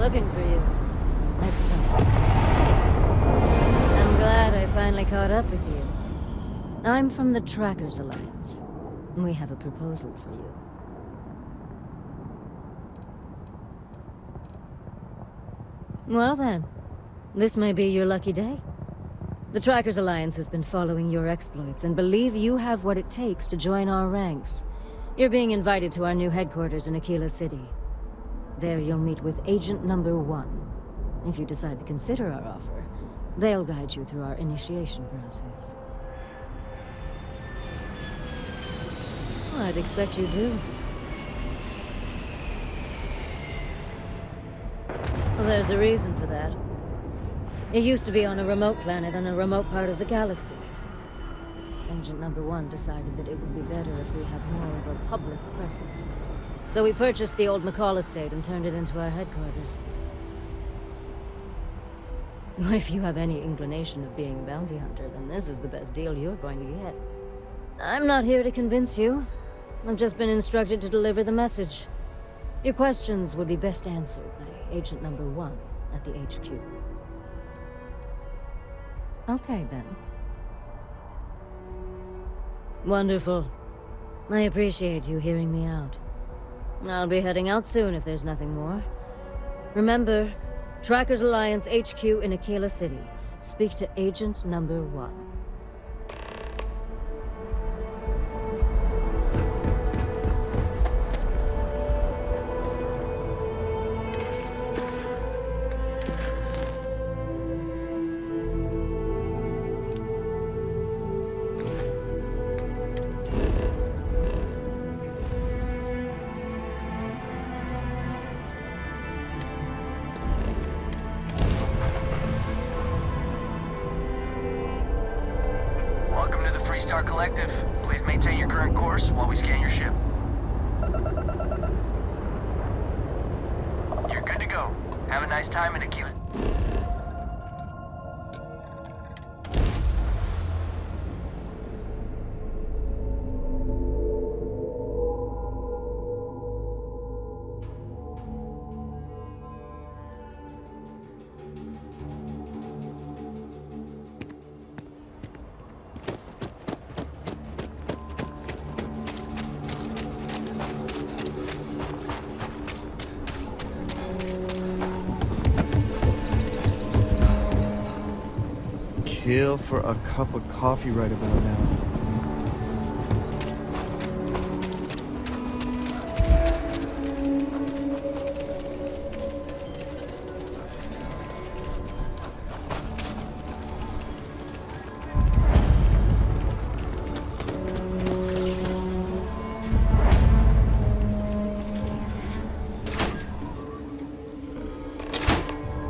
looking for you. Let's talk. I'm glad I finally caught up with you. I'm from the Trackers Alliance. We have a proposal for you. Well then, this may be your lucky day. The Trackers Alliance has been following your exploits and believe you have what it takes to join our ranks. You're being invited to our new headquarters in Aquila City. There you'll meet with Agent Number 1. If you decide to consider our offer, they'll guide you through our initiation process. Well, I'd expect you do. Well, there's a reason for that. It used to be on a remote planet on a remote part of the galaxy. Agent Number 1 decided that it would be better if we had more of a public presence. So we purchased the old McCall estate and turned it into our headquarters. If you have any inclination of being a bounty hunter, then this is the best deal you're going to get. I'm not here to convince you. I've just been instructed to deliver the message. Your questions would be best answered by Agent Number 1 at the HQ. Okay, then. Wonderful. I appreciate you hearing me out. I'll be heading out soon if there's nothing more. Remember, Trackers Alliance HQ in Aquila City. Speak to Agent Number 1. Collective, please maintain your current course while we scan your ship. You're good to go. Have a nice time in Aquila. Kill for a cup of coffee right about now.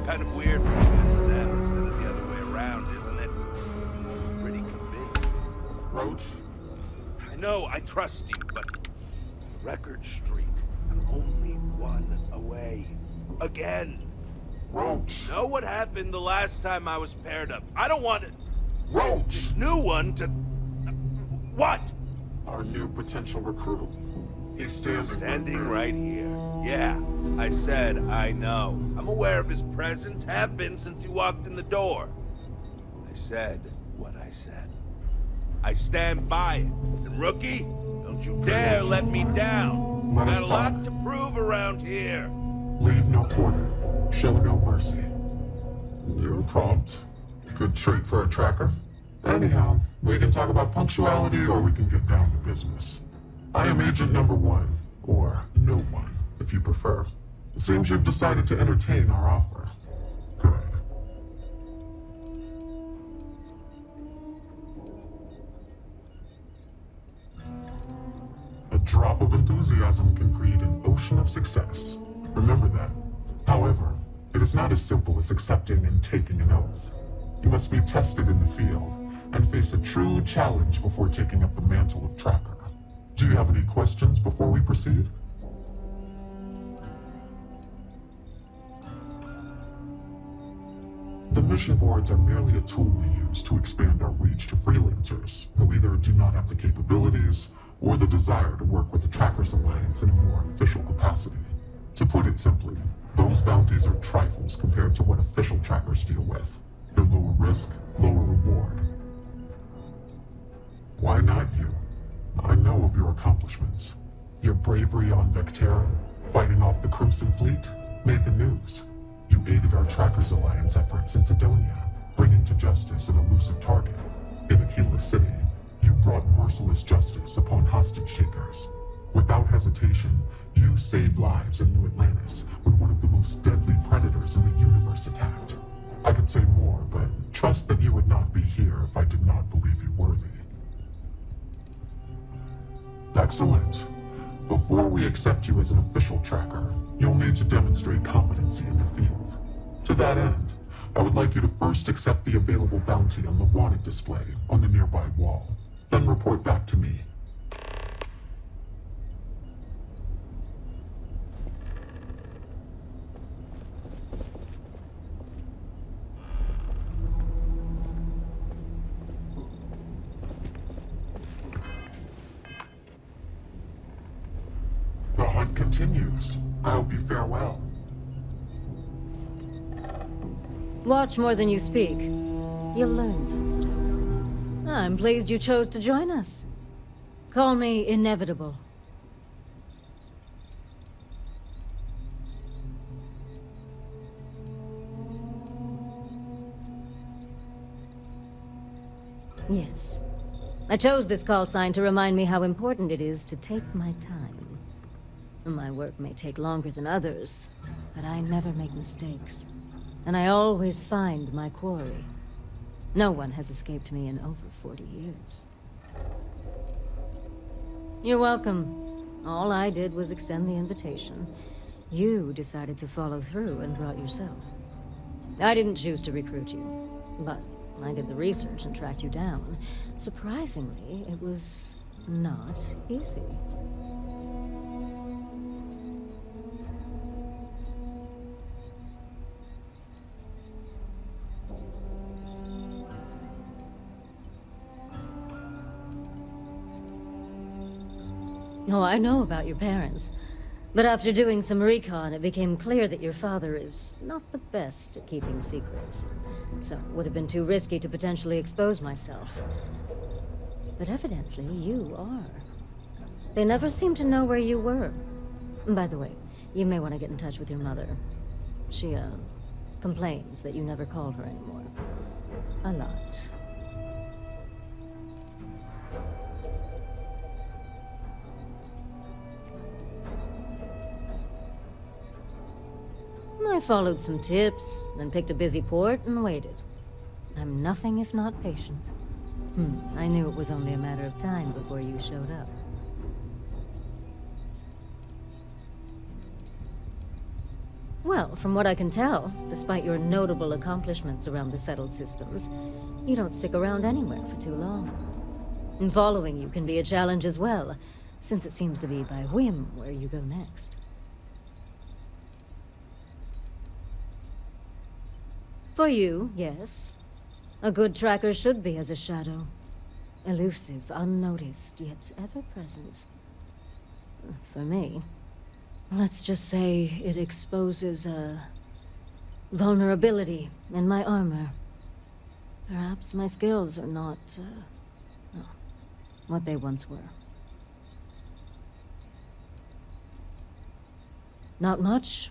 Kind of weird for you to them instead of the other way around, isn't it? Pretty convinced. Roach? I know, I trust you, but... record streak. I'm only one away. Again. Roach! Know what happened the last time I was paired up? I don't want it. Roach! This new one to... What? Our new potential recruit. He's Standing right here. Yeah, I said I know. I'm aware of his presence, have been since he walked in the door. I said what I said. I stand by it. And rookie, don't you dare let me down. Let us Got a talk. lot to prove around here. Leave no quarter. Show no mercy. You're prompt. Good trait for a tracker. Anyhow, we can talk about punctuality or we can get down to business. I am Agent Number 1, or No One, if you prefer. It seems you've decided to entertain our offer. Good. A drop of enthusiasm can create an ocean of success. Remember that. However, it is not as simple as accepting and taking an oath. You must be tested in the field and face a true challenge before taking up the mantle of tracker. Do you have any questions before we proceed? The mission boards are merely a tool we use to expand our reach to freelancers who either do not have the capabilities or the desire to work with the Trackers Alliance in a more official capacity. To put it simply, those bounties are trifles compared to what official trackers deal with. They're lower risk, lower reward. Why not you? I know of your accomplishments. Your bravery on Vectera, fighting off the Crimson Fleet, made the news. You aided our Trackers Alliance efforts in Sidonia, bringing to justice an elusive target. In Aquila City, you brought merciless justice upon hostage takers. Without hesitation, you saved lives in New Atlantis when one of the most deadly predators in the universe attacked. I could say more, but trust that you would not be here if I did not believe you worthy. Excellent. Before we accept you as an official tracker, you'll need to demonstrate competency in the field. To that end, I would like you to first accept the available bounty on the wanted display on the nearby wall, then report back to me. The hunt continues. I hope you fare well. Watch more than you speak. You'll learn faster. I'm pleased you chose to join us. Call me Inevitable. Yes. I chose this call sign to remind me how important it is to take my time. My work may take longer than others, but I never make mistakes. And I always find my quarry. No one has escaped me in over 40 years. You're welcome. All I did was extend the invitation. You decided to follow through and brought yourself. I didn't choose to recruit you, but I did the research and tracked you down. Surprisingly, it was not easy. Oh, I know about your parents. But after doing some recon, it became clear that your father is not the best at keeping secrets. So it would have been too risky to potentially expose myself. But evidently, you are. They never seemed to know where you were. By the way, you may want to get in touch with your mother. She, complains that you never call her anymore. A lot. I followed some tips, then picked a busy port and waited. I'm nothing if not patient. I knew it was only a matter of time before you showed up. Well, from what I can tell, despite your notable accomplishments around the settled systems, you don't stick around anywhere for too long. And following you can be a challenge as well, since it seems to be by whim where you go next. For you, yes. A good tracker should be as a shadow. Elusive, unnoticed, yet ever-present. For me, let's just say it exposes a vulnerability in my armor. Perhaps my skills are not, what they once were. Not much.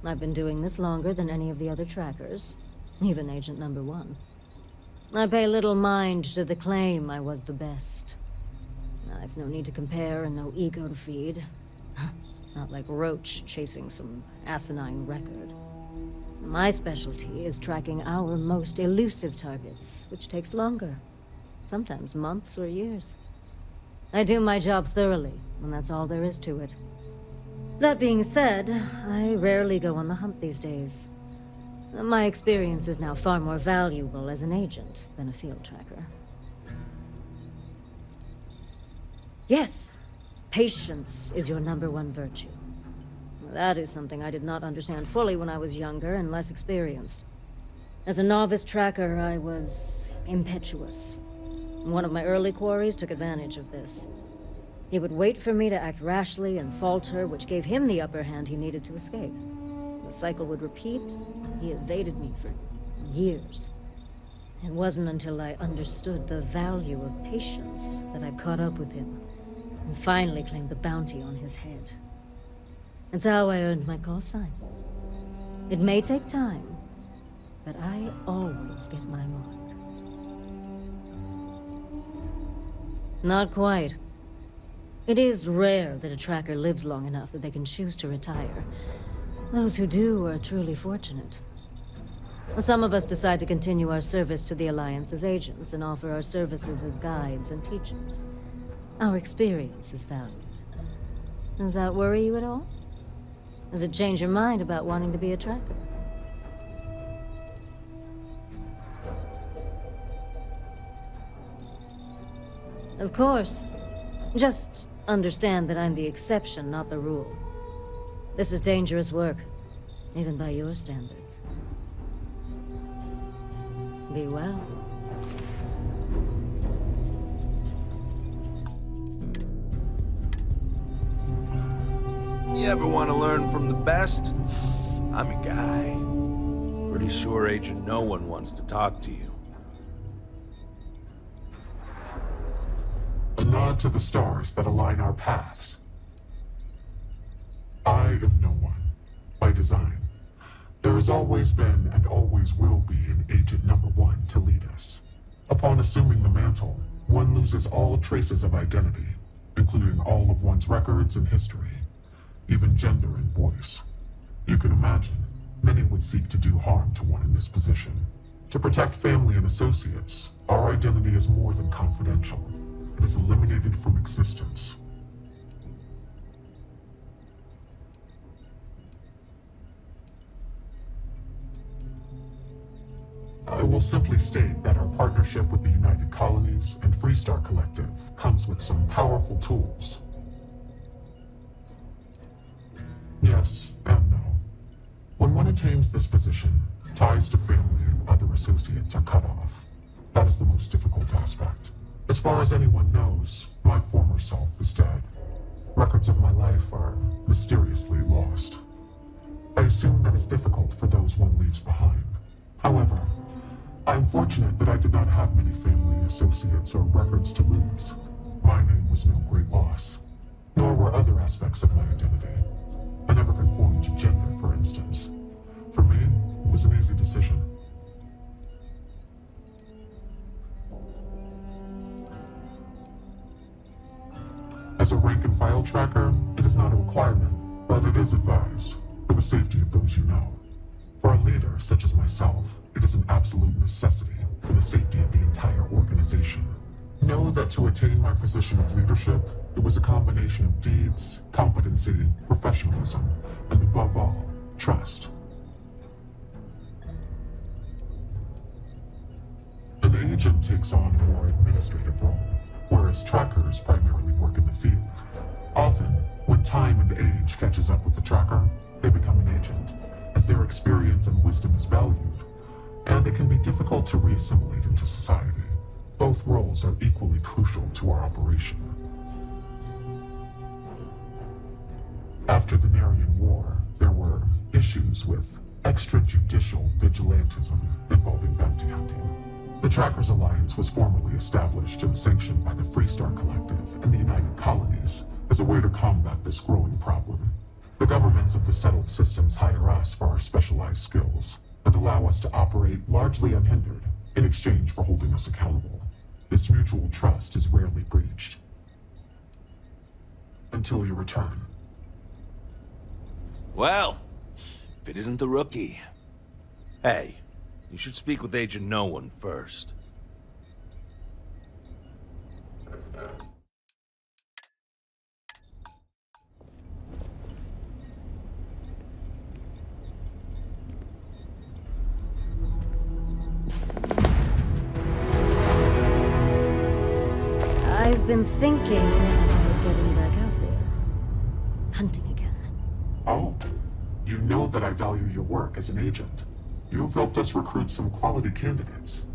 I've been doing this longer than any of the other trackers, even Agent Number 1. I pay little mind to the claim I was the best. I've no need to compare and no ego to feed. Not like Roach chasing some asinine record. My specialty is tracking our most elusive targets, which takes longer. Sometimes months or years. I do my job thoroughly, and that's all there is to it. That being said, I rarely go on the hunt these days. My experience is now far more valuable as an agent than a field tracker. Yes, patience is your #1 virtue. That is something I did not understand fully when I was younger and less experienced. As a novice tracker, I was impetuous. One of my early quarries took advantage of this. He would wait for me to act rashly and falter, which gave him the upper hand he needed to escape. The cycle would repeat. He evaded me for years. It wasn't until I understood the value of patience that I caught up with him and finally claimed the bounty on his head. It's how I earned my call sign. It may take time, but I always get my mark. Not quite. It is rare that a tracker lives long enough that they can choose to retire. Those who do are truly fortunate. Some of us decide to continue our service to the Alliance as agents and offer our services as guides and teachers. Our experience is valued. Does that worry you at all? Does it change your mind about wanting to be a tracker? Of course. Just understand that I'm the exception, not the rule. This is dangerous work, even by your standards. Be well. You ever want to learn from the best? I'm your guy. Pretty sure Agent No One wants to talk to you. A nod to the stars that align our paths. I am no one, by design. There has always been and always will be an Agent Number One to lead us. Upon assuming the mantle, one loses all traces of identity, including all of one's records and history, even gender and voice. You can imagine, many would seek to do harm to one in this position. To protect family and associates, our identity is more than confidential. It is eliminated from existence. I will simply state that our partnership with the United Colonies and Freestar Collective comes with some powerful tools. Yes and no. When one attains this position, ties to family and other associates are cut off. That is the most difficult aspect. As far as anyone knows, my former self is dead. Records of my life are mysteriously lost. I assume that is difficult for those one leaves behind. However, I am fortunate that I did not have many family, associates, or records to lose. My name was no great loss, nor were other aspects of my identity. I never conformed to gender, for instance. For me, it was an easy decision. As a rank-and-file tracker, it is not a requirement, but it is advised, for the safety of those you know. For a leader such as myself, it is an absolute necessity for the safety of the entire organization. Know that to attain my position of leadership, it was a combination of deeds, competency, professionalism, and above all, trust. An agent takes on a more administrative role, whereas trackers primarily work in the field. Often, when time and age catches up with the tracker, they become an agent, as their experience and wisdom is valued, and it can be difficult to re-assimilate into society. Both roles are equally crucial to our operation. After the Narian War, there were issues with extrajudicial vigilantism involving bounty hunting. The Trackers Alliance was formally established and sanctioned by the Freestar Collective and the United Colonies as a way to combat this growing problem. The governments of the settled systems hire us for our specialized skills and allow us to operate largely unhindered in exchange for holding us accountable. This mutual trust is rarely breached. Until you return. Well, if it isn't the rookie. Hey, you should speak with Agent No One first. I've been thinking about getting back out there. Hunting again. Oh, you know that I value your work as an agent. You've helped us recruit some quality candidates.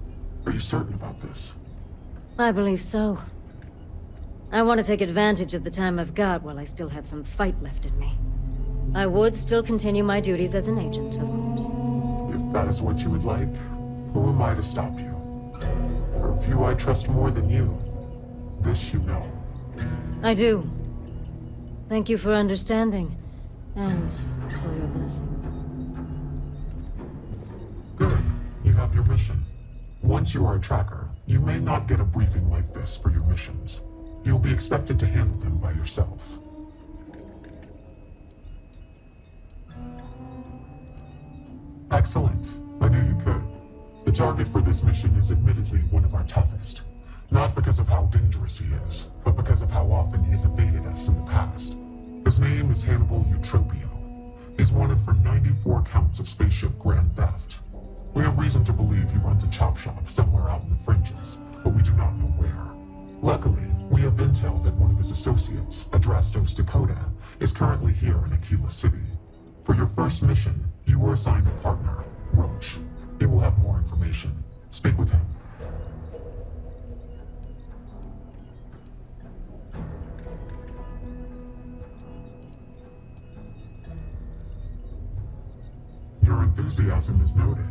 Are you certain about this? I believe so. I want to take advantage of the time I've got while I still have some fight left in me. I would still continue my duties as an agent, of course. If that is what you would like, who am I to stop you? There are few I trust more than you. This you know. I do. Thank you for understanding, and for your blessing. Good. You have your mission. Once you are a tracker, you may not get a briefing like this for your missions. You'll be expected to handle them by yourself. Excellent. I knew you could. The target for this mission is admittedly one of our toughest. Not because of how dangerous he is, but because of how often he has evaded us in the past. His name is Hannibal Eutropio. He's wanted for 94 counts of spaceship grand theft. We have reason to believe he runs a chop shop somewhere out in the fringes, but we do not know where. Luckily, we have intel that one of his associates, Adrastos Dakota, is currently here in Aquila City. For your first mission, you were assigned a partner, Roach. He will have more information. Speak with him. Your enthusiasm is noted.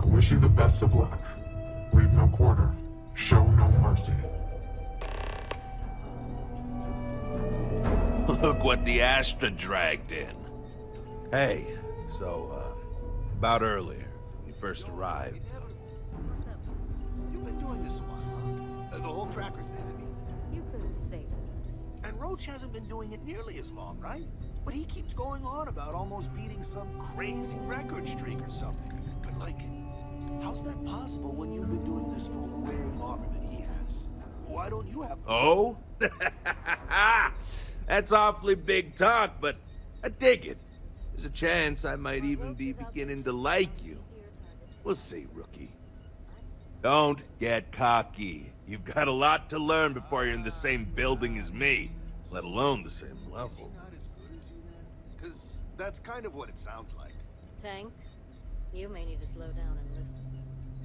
I wish you the best of luck. Leave no quarter. Show no mercy. Look what the Astra dragged in. Hey, so, about earlier, when you first arrived. You've been doing this a while, huh? The whole tracker thing, I mean. You could say that. And Roach hasn't been doing it nearly as long, right? But he keeps going on about almost beating some crazy record streak or something. But like, how's that possible when you've been doing this for way longer than he has? Why don't you have... Oh? That's awfully big talk, but I dig it. There's a chance I might even be beginning to like you. We'll see, rookie. Don't get cocky. You've got a lot to learn before you're in the same building as me, let alone the same level. Not as good as you then? Because that's kind of what it sounds like. Tank, you may need to slow down and listen.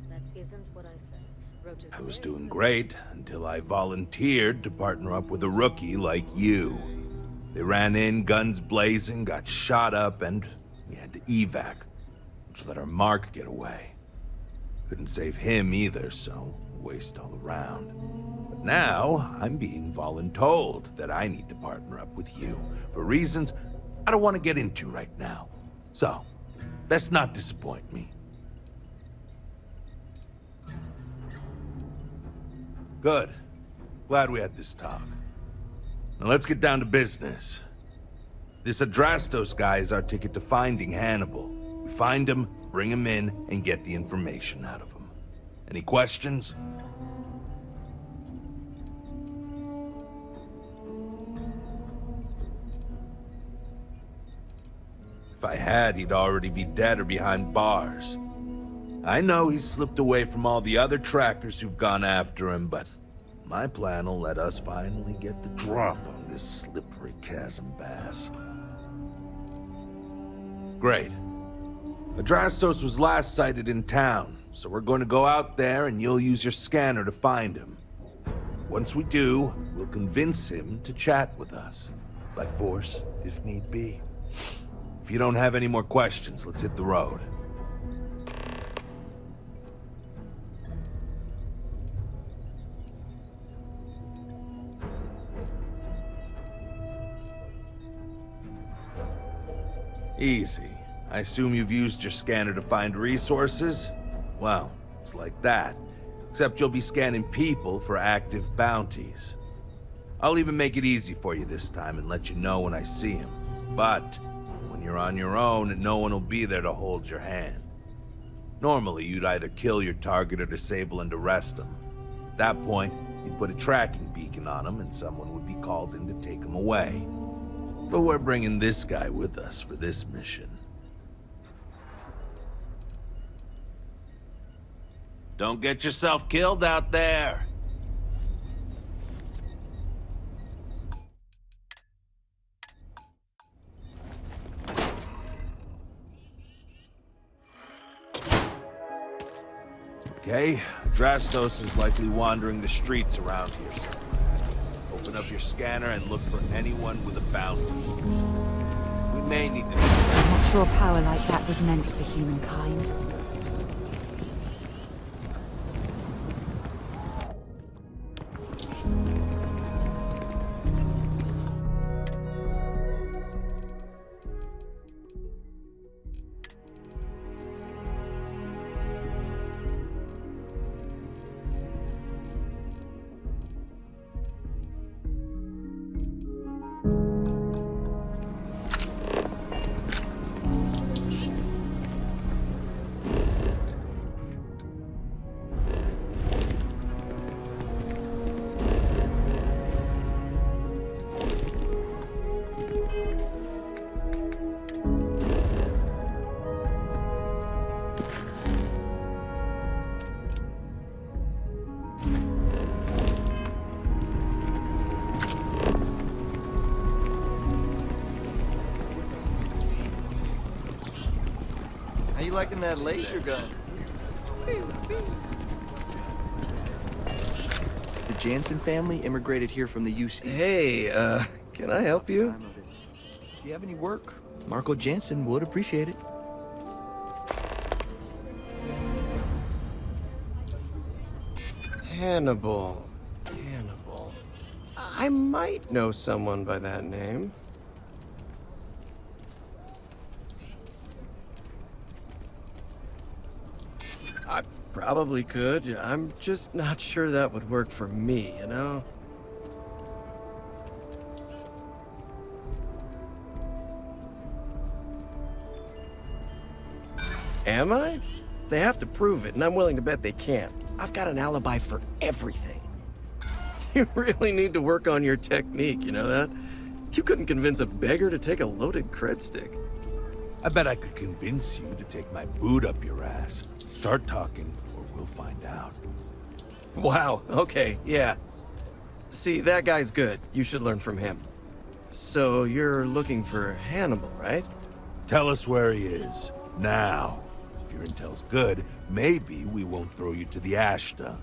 That isn't what I said. Roach is I was very doing good. great until I volunteered to partner up with a rookie like you. They ran in, guns blazing, got shot up, and we had to evac, which let our Mark get away. Couldn't save him either, so waste all around. But now, I'm being voluntold that I need to partner up with you, for reasons I don't want to get into right now. So, best not disappoint me. Good. Glad we had this talk. Now let's get down to business. This Adrastos guy is our ticket to finding Hannibal. We find him, bring him in, and get the information out of him. Any questions? If I had, he'd already be dead or behind bars. I know he's slipped away from all the other trackers who've gone after him, but my plan will let us finally get the drop on this slippery chasm bass. Great. Adrastos was last sighted in town, so we're going to go out there and you'll use your scanner to find him. Once we do, we'll convince him to chat with us. By force, if need be. If you don't have any more questions, let's hit the road. Easy. I assume you've used your scanner to find resources? Well, it's like that. Except you'll be scanning people for active bounties. I'll even make it easy for you this time and let you know when I see him. But when you're on your own, no one will be there to hold your hand. Normally, you'd either kill your target or disable and arrest him. At that point, you'd put a tracking beacon on him and someone would be called in to take him away. But we're bringing this guy with us for this mission. Don't get yourself killed out there. Okay, Adrastos is likely wandering the streets around here somewhere. But Open up your scanner and look for anyone with a bounty. We may need to... I'm not sure power like that was meant for humankind. How you liking that laser gun? The Jansen family immigrated here from the UC. Hey, can I help you? If you have any work, Marco Jansen would appreciate it. Hannibal. I might know someone by that name. I probably could. I'm just not sure that would work for me, you know? Am I? They have to prove it, and I'm willing to bet they can't. I've got an alibi for everything. You really need to work on your technique, you know that? You couldn't convince a beggar to take a loaded cred stick. I bet I could convince you to take my boot up your ass. Start talking, or we'll find out. Wow, okay, yeah. See, that guy's good. You should learn from him. So, you're looking for Hannibal, right? Tell us where he is, now. If your intel's good, maybe we won't throw you to the ash dump.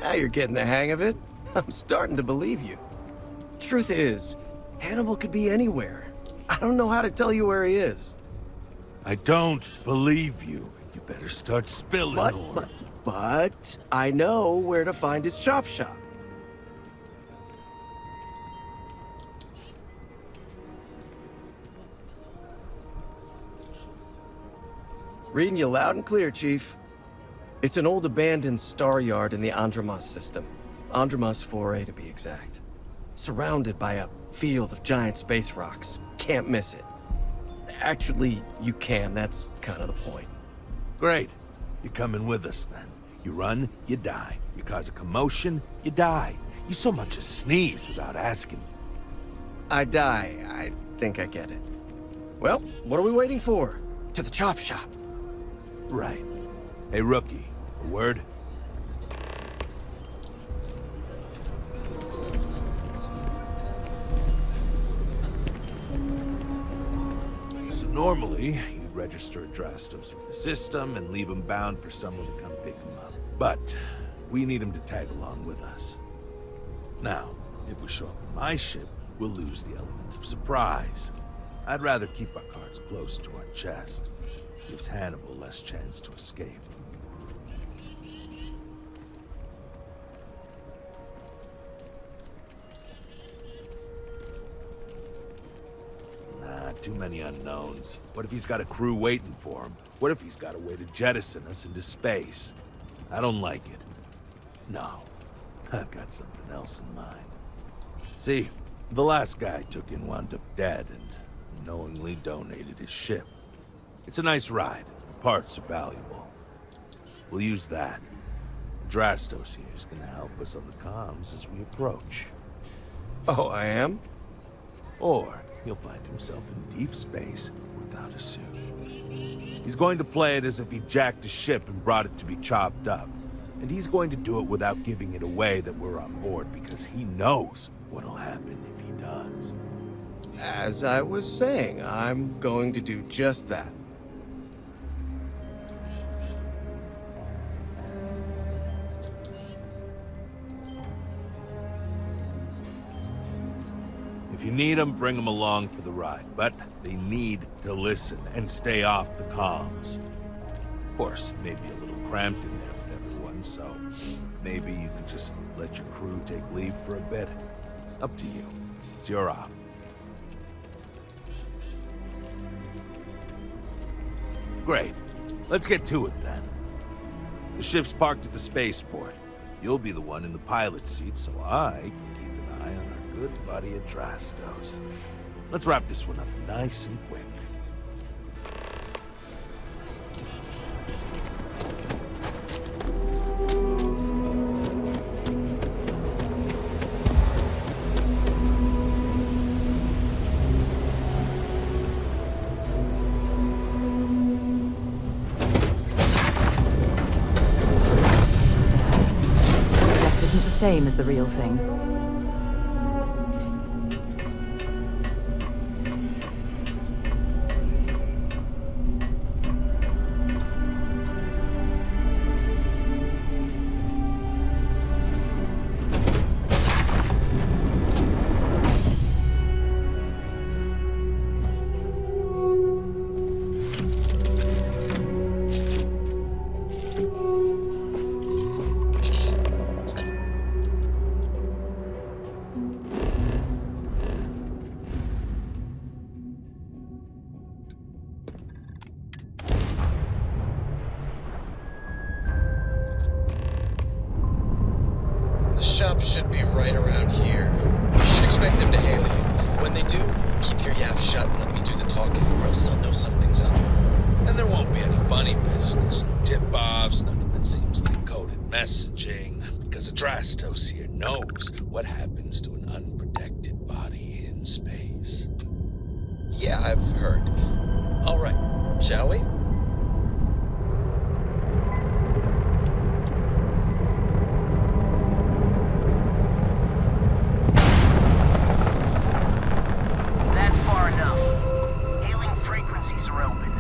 Now you're getting the hang of it. I'm starting to believe you. Truth is, Hannibal could be anywhere. I don't know how to tell you where he is. I don't believe you. You better start spilling. But I know where to find his chop shop. Reading you loud and clear, Chief. It's an old abandoned star yard in the Andromos system. Andromos 4A to be exact. Surrounded by a field of giant space rocks. Can't miss it. Actually, you can. That's kind of the point. Great. You're coming with us, then. You run, you die. You cause a commotion, you die. You so much as sneeze without asking. I die. I think I get it. Well, what are we waiting for? To the chop shop. Right. Hey, rookie. A word? So normally, you'd register a Drastos with the system and leave him bound for someone to come pick him up. But we need him to tag along with us. Now, if we show up in my ship, we'll lose the element of surprise. I'd rather keep our cards close to our chest. Gives Hannibal less chance to escape. Too many unknowns. What if he's got a crew waiting for him? What if he's got a way to jettison us into space? I don't like it. No, I've got something else in mind. See, the last guy took in wound up dead and knowingly donated his ship. It's a nice ride. The parts are valuable. We'll use that. Drastos here is gonna help us on the comms as we approach. Oh, I am? Or he'll find himself in deep space without a suit. He's going to play it as if he jacked a ship and brought it to be chopped up. And he's going to do it without giving it away that we're on board because he knows what'll happen if he does. As I was saying, I'm going to do just that. If you need them, bring them along for the ride, but they need to listen and stay off the comms. Of course, maybe a little cramped in there with everyone, so maybe you can just let your crew take leave for a bit. Up to you. It's your op. Great. Let's get to it then. The ship's parked at the spaceport. You'll be the one in the pilot's seat, so I can keep an eye on our good buddy Adrastos. Let's wrap this one up nice and quick. Just isn't the same as the real thing. The shop should be right around here. You should expect them to hail you. When they do, keep your yap shut and let me do the talking, or else they'll know something's up. And there won't be any funny business, no tip-offs, nothing that seems like coded messaging, because Adrastos here knows what happens to an unprotected body in space. Yeah, I've heard. All right, shall we? That's far enough. Hailing frequencies are open.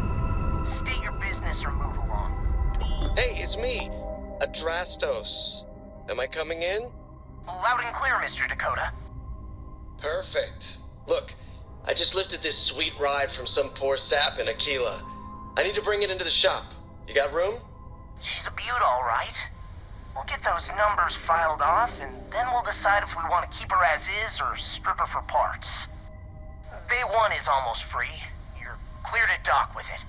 State your business or move along. Hey, it's me, Adrastos. Am I coming in? Loud and clear, Mr. Dakota. Perfect. Look, I just lifted this sweet ride from some poor sap in Aquila. I need to bring it into the shop. You got room? She's a beaut, all right. We'll get those numbers filed off, and then we'll decide if we want to keep her as is or strip her for parts. Bay 1 is almost free. You're clear to dock with it.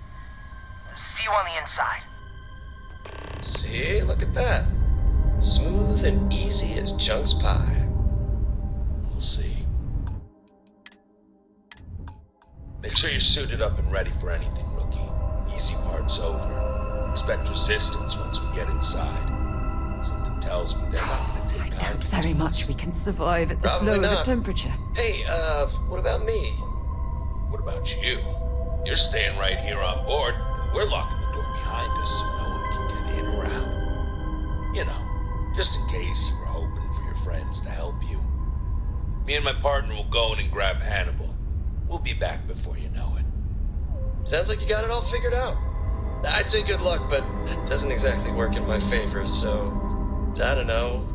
See you on the inside. See, look at that. Smooth and easy as Chunk's pie. We'll see. Make sure you're suited up and ready for anything, rookie. Easy part's over. Expect resistance once we get inside. Something tells me they're not gonna I take doubt kindly very to much us. we can survive at this Probably low of a not. temperature. Hey, what about me? What about you? You're staying right here on board. We're locking the door behind us so no one can get in or out. You know, just in case you were hoping for your friends to help you. Me and my partner will go in and grab Hannibal. We'll be back before you know it. Sounds like you got it all figured out. I'd say good luck, but that doesn't exactly work in my favor, so... I don't know.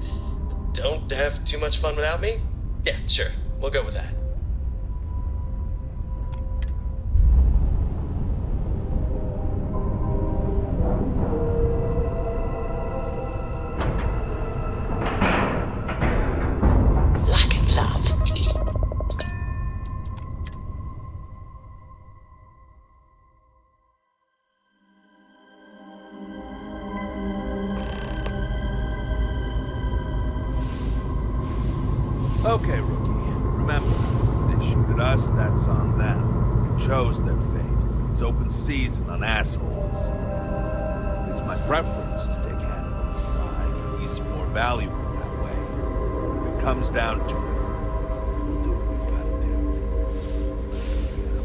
Don't have too much fun without me? Yeah, sure. We'll go with that. Like and love. Okay, rookie. Remember, they shoot at us, that's on them. They chose their fate. It's open season on assholes. It's my preference to take Hannibal alive. He's more valuable that way. If it comes down to it, we'll do what we've got to do. Let's go get him.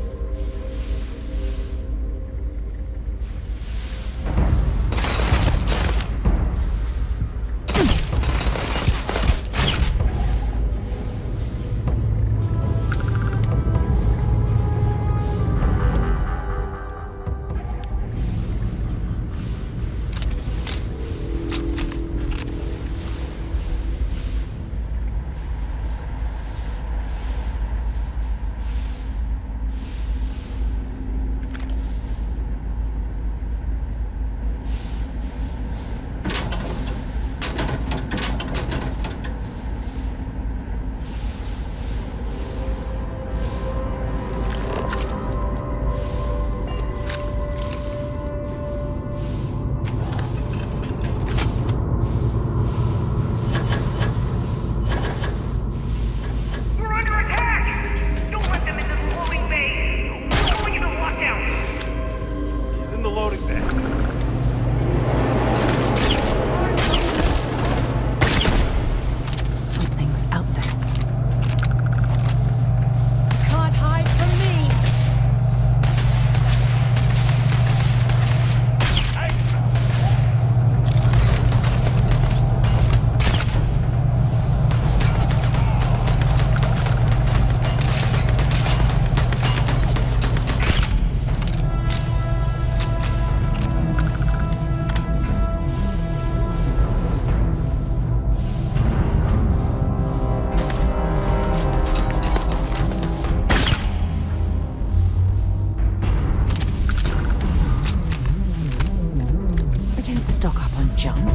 loading bay. Something's out there. Can't hide from me! I don't stock up on junk.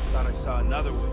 Thought I saw another one.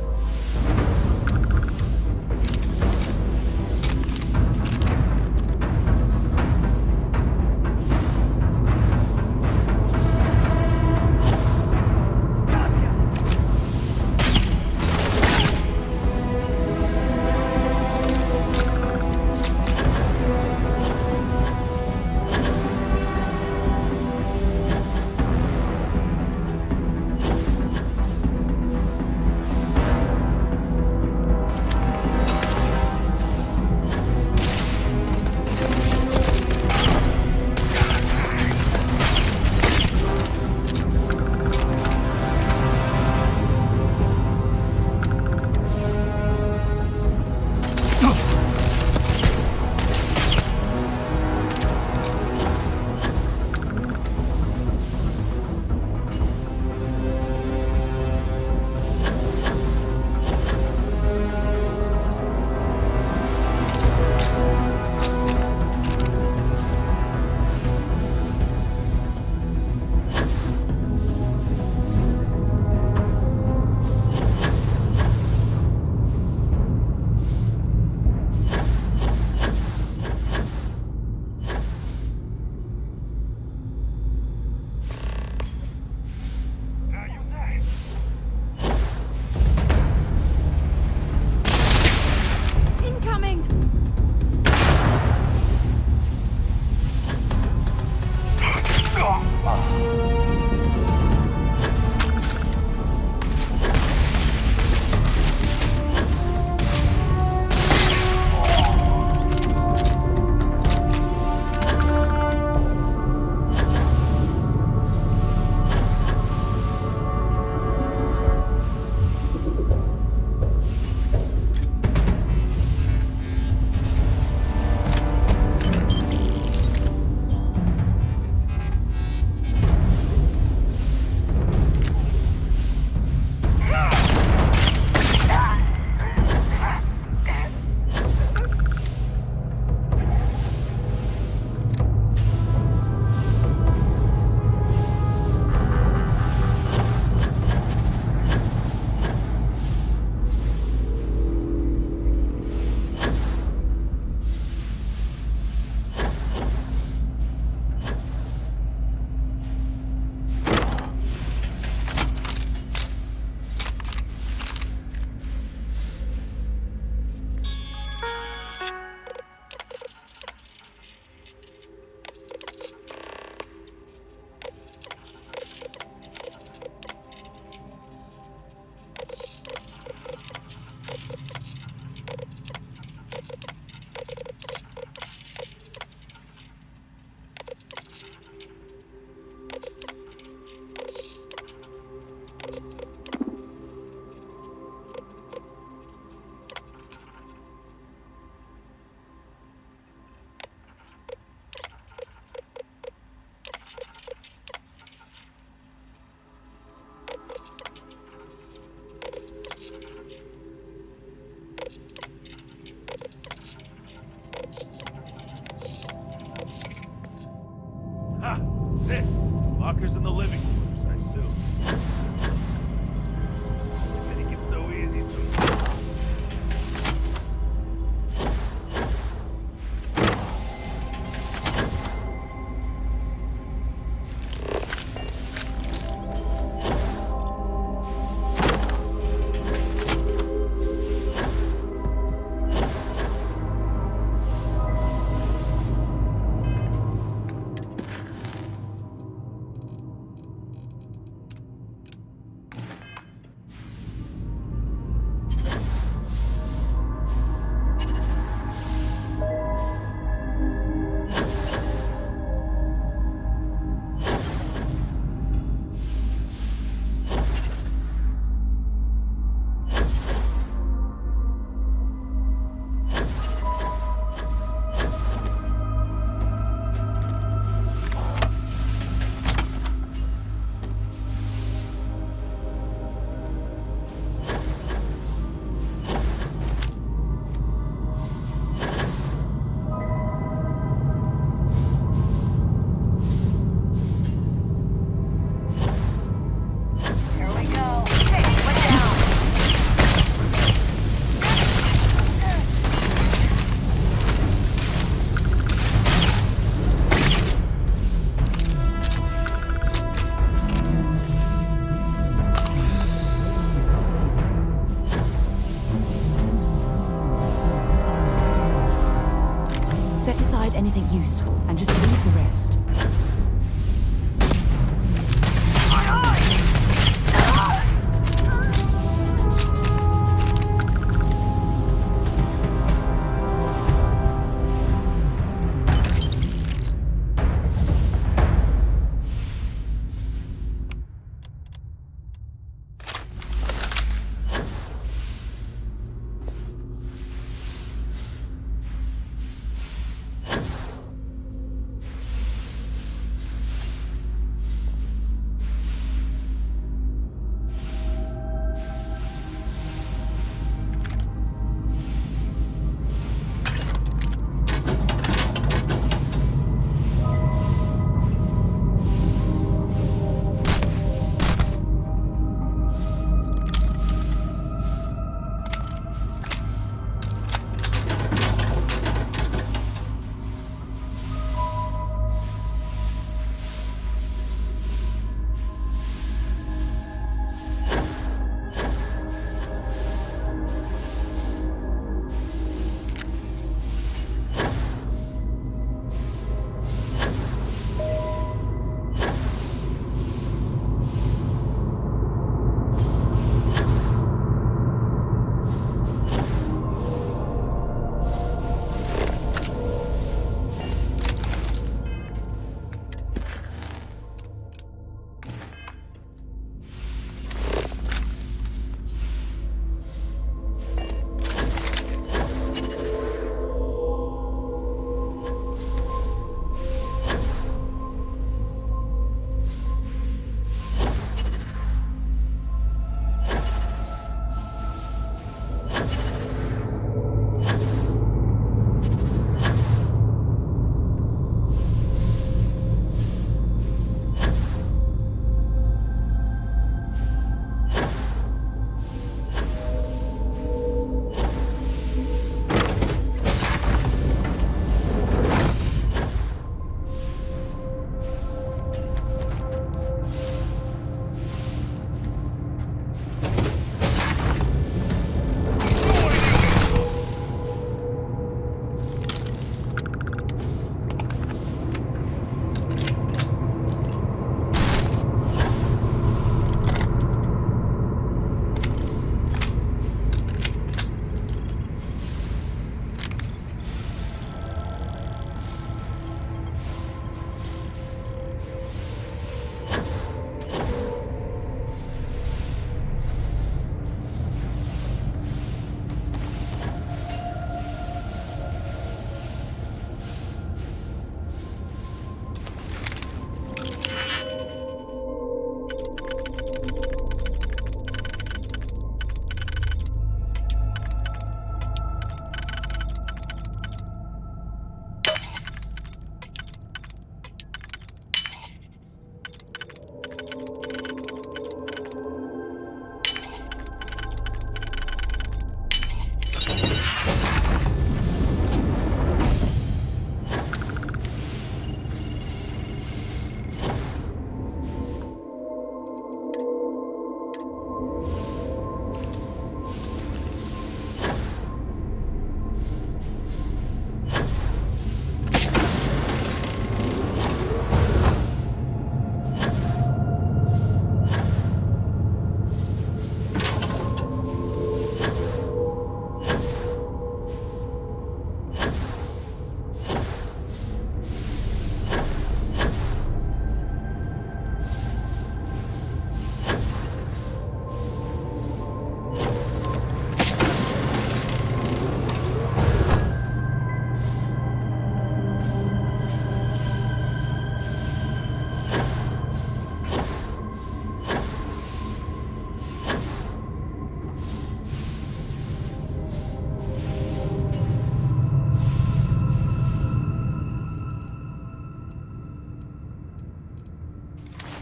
Ha! Sit! Lockers in the living quarters, I assume. Make it so easy sometimes. Set aside anything useful and just leave the rest.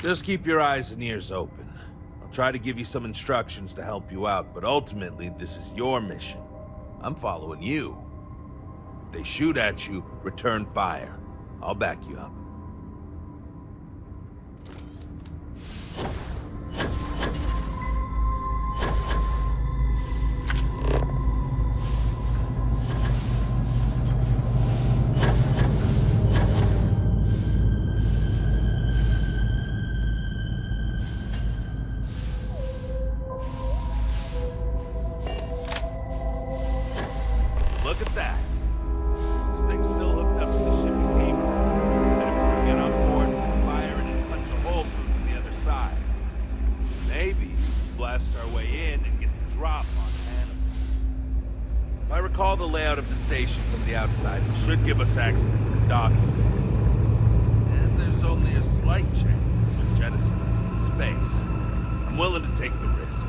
Just keep your eyes and ears open. I'll try to give you some instructions to help you out, but ultimately, this is your mission. I'm following you. If they shoot at you, return fire. I'll back you up. Look at that. This thing's still hooked up to the shipping cable. And if we get on board, we can fire it and punch a hole through to the other side. Maybe blast our way in and get the drop on Hannibal. If I recall the layout of the station from the outside, it should give us access to the docking bay. And there's only a slight chance it will jettison us into space. I'm willing to take the risk.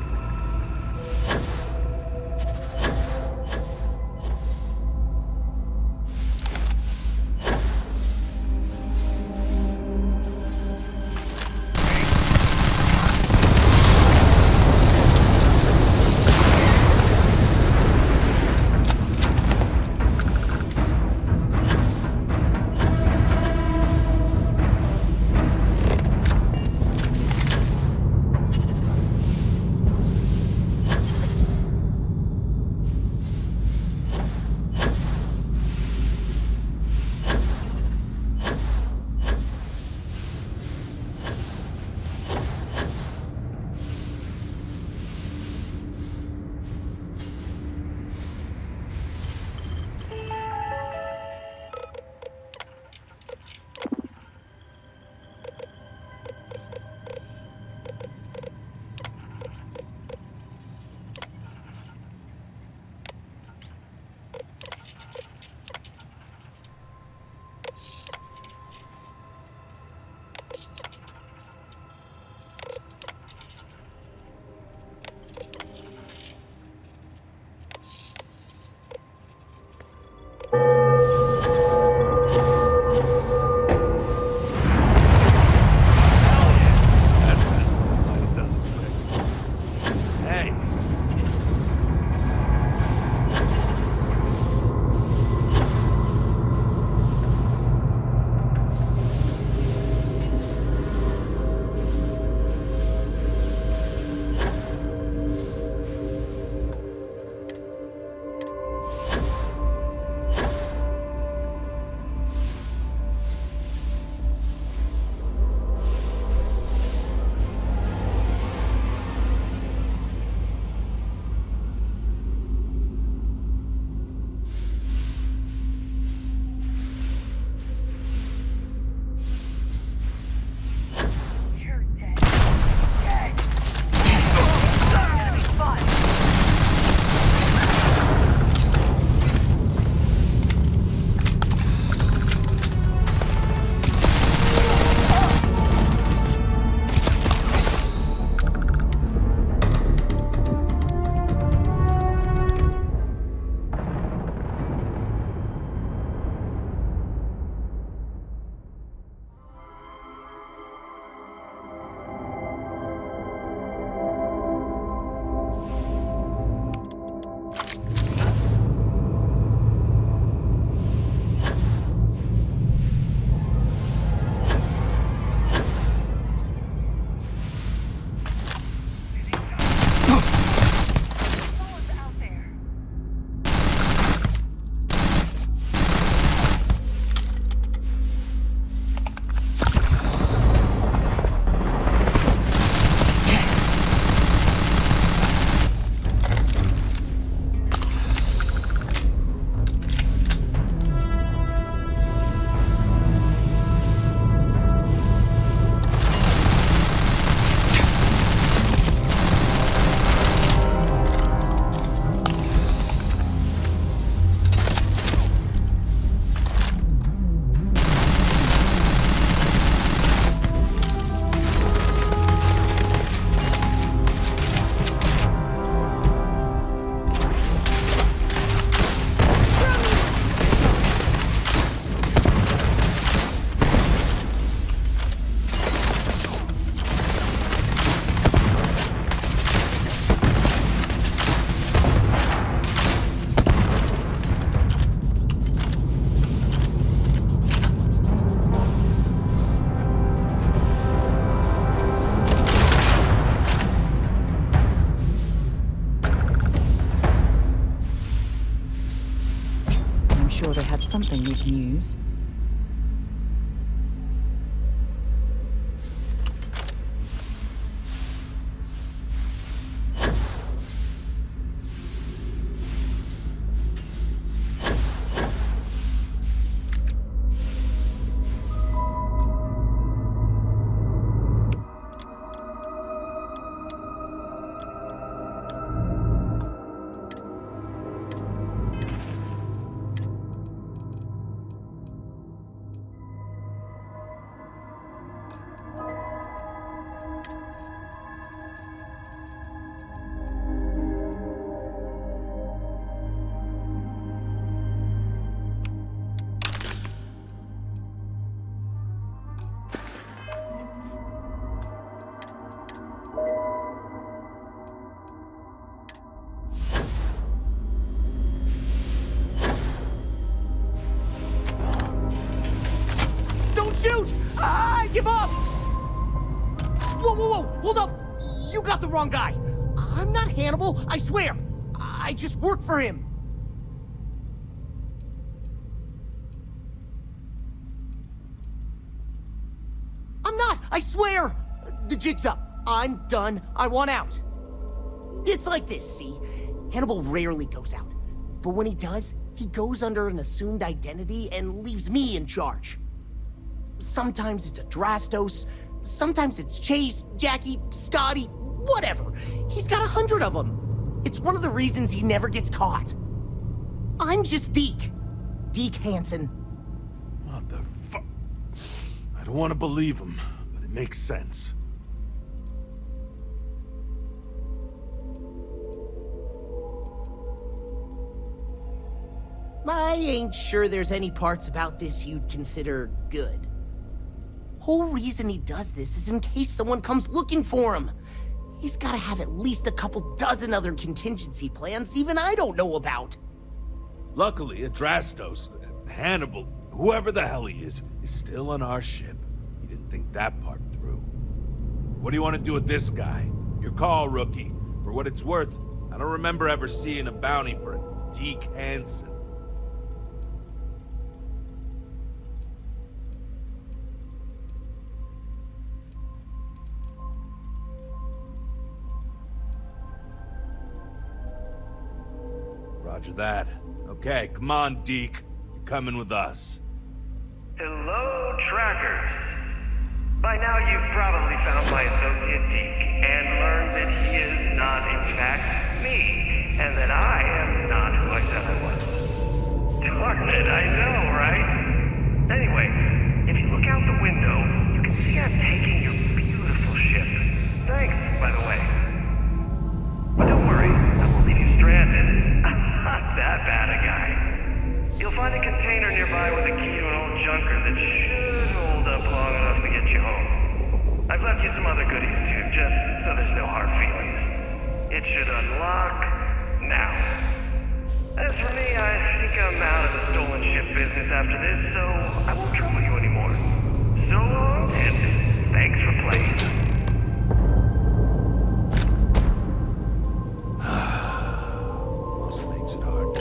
Don't shoot! I give up! Whoa, whoa, whoa! Hold up! You got the wrong guy! I'm not Hannibal, I swear! I just work for him! I'm not! I swear! The jig's up. I'm done. I want out. It's like this, see? Hannibal rarely goes out. But when he does, he goes under an assumed identity and leaves me in charge. Sometimes it's Adrastos, sometimes it's Chase, Jackie, Scotty, whatever. He's got 100 of them. It's one of the reasons he never gets caught. I'm just Deke. Deke Hansen. What the fuck? I don't want to believe him, but it makes sense. I ain't sure there's any parts about this you'd consider good. Whole reason he does this is in case someone comes looking for him. He's gotta have at least a couple dozen other contingency plans even I don't know about. Luckily, Adrastos, Hannibal, whoever the hell he is still on our ship. He didn't think that part through. What do you want to do with this guy? Your call, rookie. For what it's worth, I don't remember ever seeing a bounty for a Deke Hansen. Roger that. Okay, come on, Deke. You're coming with us. Hello, trackers. By now you've probably found my associate Deke and learned that he is not, in fact, me, and that I am not who I said I was. Darn it, I know, right? Anyway, if you look out the window, you can see I'm taking your beautiful ship. Thanks, by the way. But don't worry, I won't leave you stranded. Not that bad a guy. You'll find a container nearby with a key to an old junker that should hold up long enough to get you home. I've left you some other goodies too, just so there's no hard feelings. It should unlock now. As for me, I think I'm out of the stolen ship business after this, so I won't trouble you anymore. So long, and thanks for playing. Makes it hard.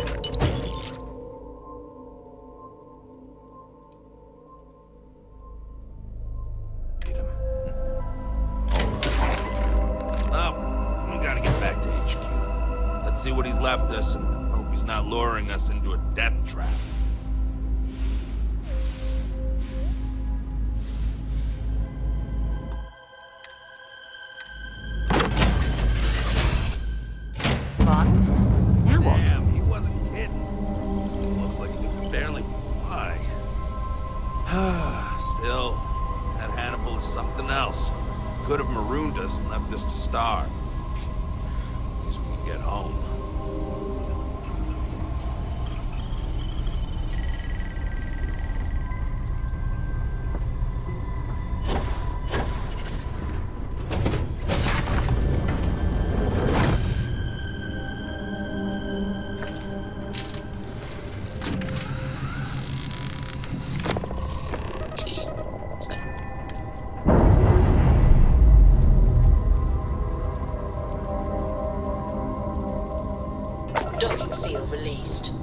Beat him. Oh, we gotta get back to HQ. Let's see what he's left us and hope he's not luring us into a death trap. Damn, he wasn't kidding. This thing looks like it can barely fly. Still, that Hannibal is something else. Could have marooned us and left us to starve. At least we can get home. Docking seal released.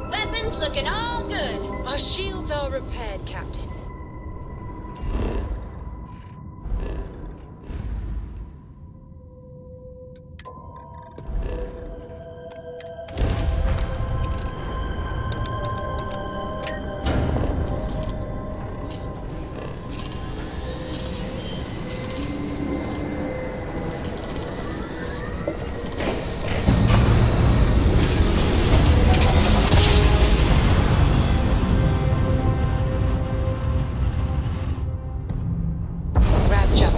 Weapons looking all good. Our shields are repaired, Captain.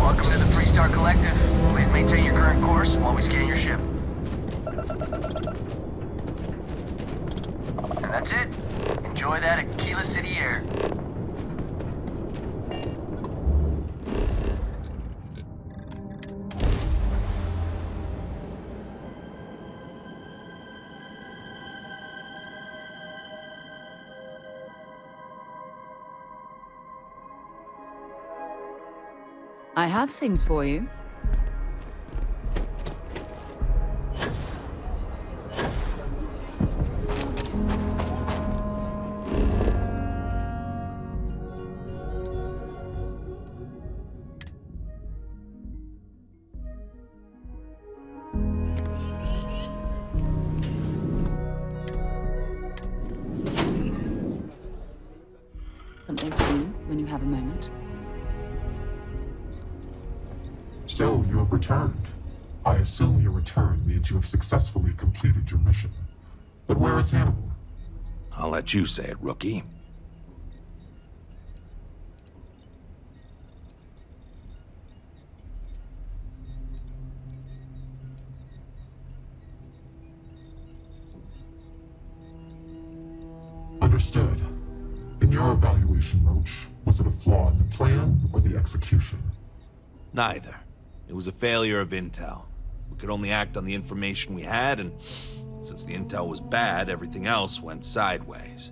Welcome to the 3-Star Collective. Please maintain your current course while we scan your ship. And that's it. Enjoy that Aquila City air. I have things for you. Something for you when you have a moment. So, you have returned. I assume your return means you have successfully completed your mission. But where is Hannibal? I'll let you say it, rookie. Understood. In your evaluation, Roach, was it a flaw in the plan or the execution? Neither. It was a failure of intel. We could only act on the information we had, and since the intel was bad, everything else went sideways.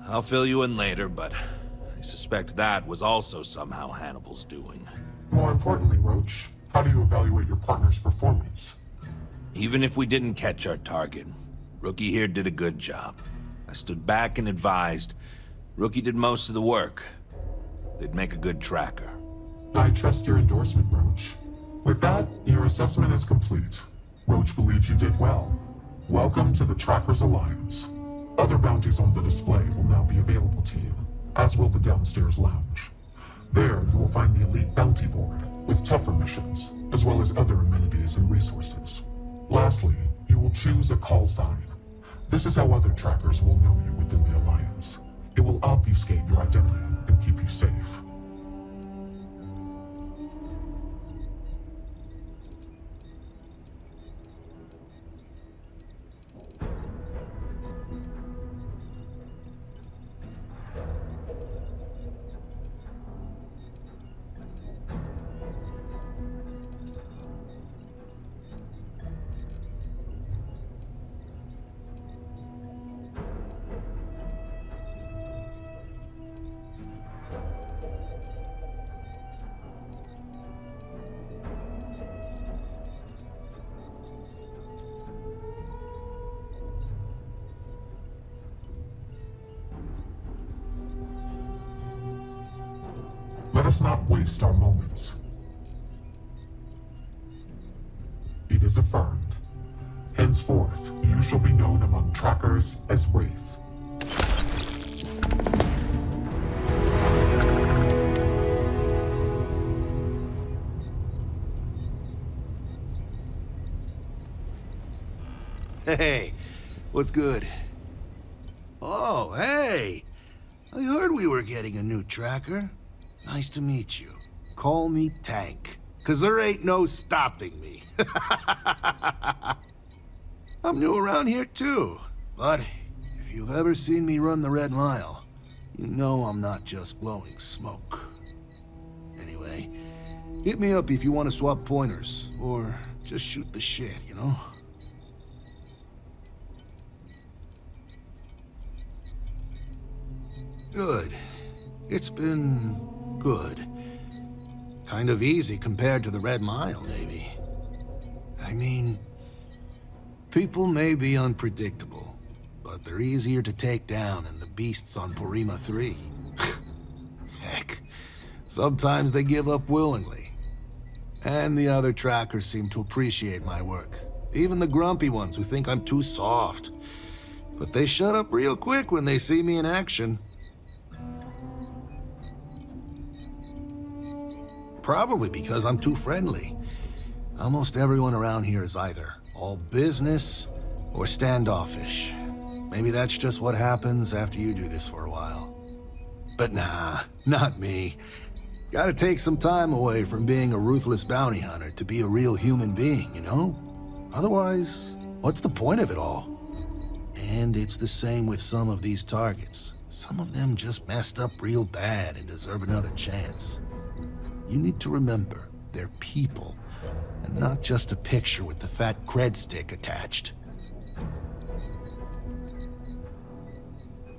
I'll fill you in later, but I suspect that was also somehow Hannibal's doing. More importantly, Roach, how do you evaluate your partner's performance? Even if we didn't catch our target, Rookie here did a good job. I stood back and advised. Rookie did most of the work. They'd make a good tracker. I trust your endorsement, Roach. With that, your assessment is complete. Roach believes you did well. Welcome to the Trackers Alliance. Other bounties on the display will now be available to you, as will the downstairs lounge. There, you will find the Elite Bounty Board, with tougher missions, as well as other amenities and resources. Lastly, you will choose a call sign. This is how other trackers will know you within the Alliance. It will obfuscate your identity and keep you safe. Let us not waste our moments. It is affirmed. Henceforth, you shall be known among trackers as Wraith. Hey, what's good? Oh, hey! I heard we were getting a new tracker. Nice to meet you. Call me Tank, 'cause there ain't no stopping me. I'm new around here too, but if you've ever seen me run the Red Mile, you know I'm not just blowing smoke. Anyway, hit me up if you want to swap pointers, or just shoot the shit, you know? Good. It's been good. Kind of easy compared to the Red Mile, maybe. I mean, people may be unpredictable, but they're easier to take down than the beasts on Porima 3. Heck, sometimes they give up willingly. And the other trackers seem to appreciate my work. Even the grumpy ones who think I'm too soft. But they shut up real quick when they see me in action. Probably because I'm too friendly. Almost everyone around here is either all business or standoffish. Maybe that's just what happens after you do this for a while. But nah, not me. Gotta take some time away from being a ruthless bounty hunter to be a real human being, you know? Otherwise, what's the point of it all? And it's the same with some of these targets. Some of them just messed up real bad and deserve another chance. You need to remember, they're people, and not just a picture with the fat cred stick attached.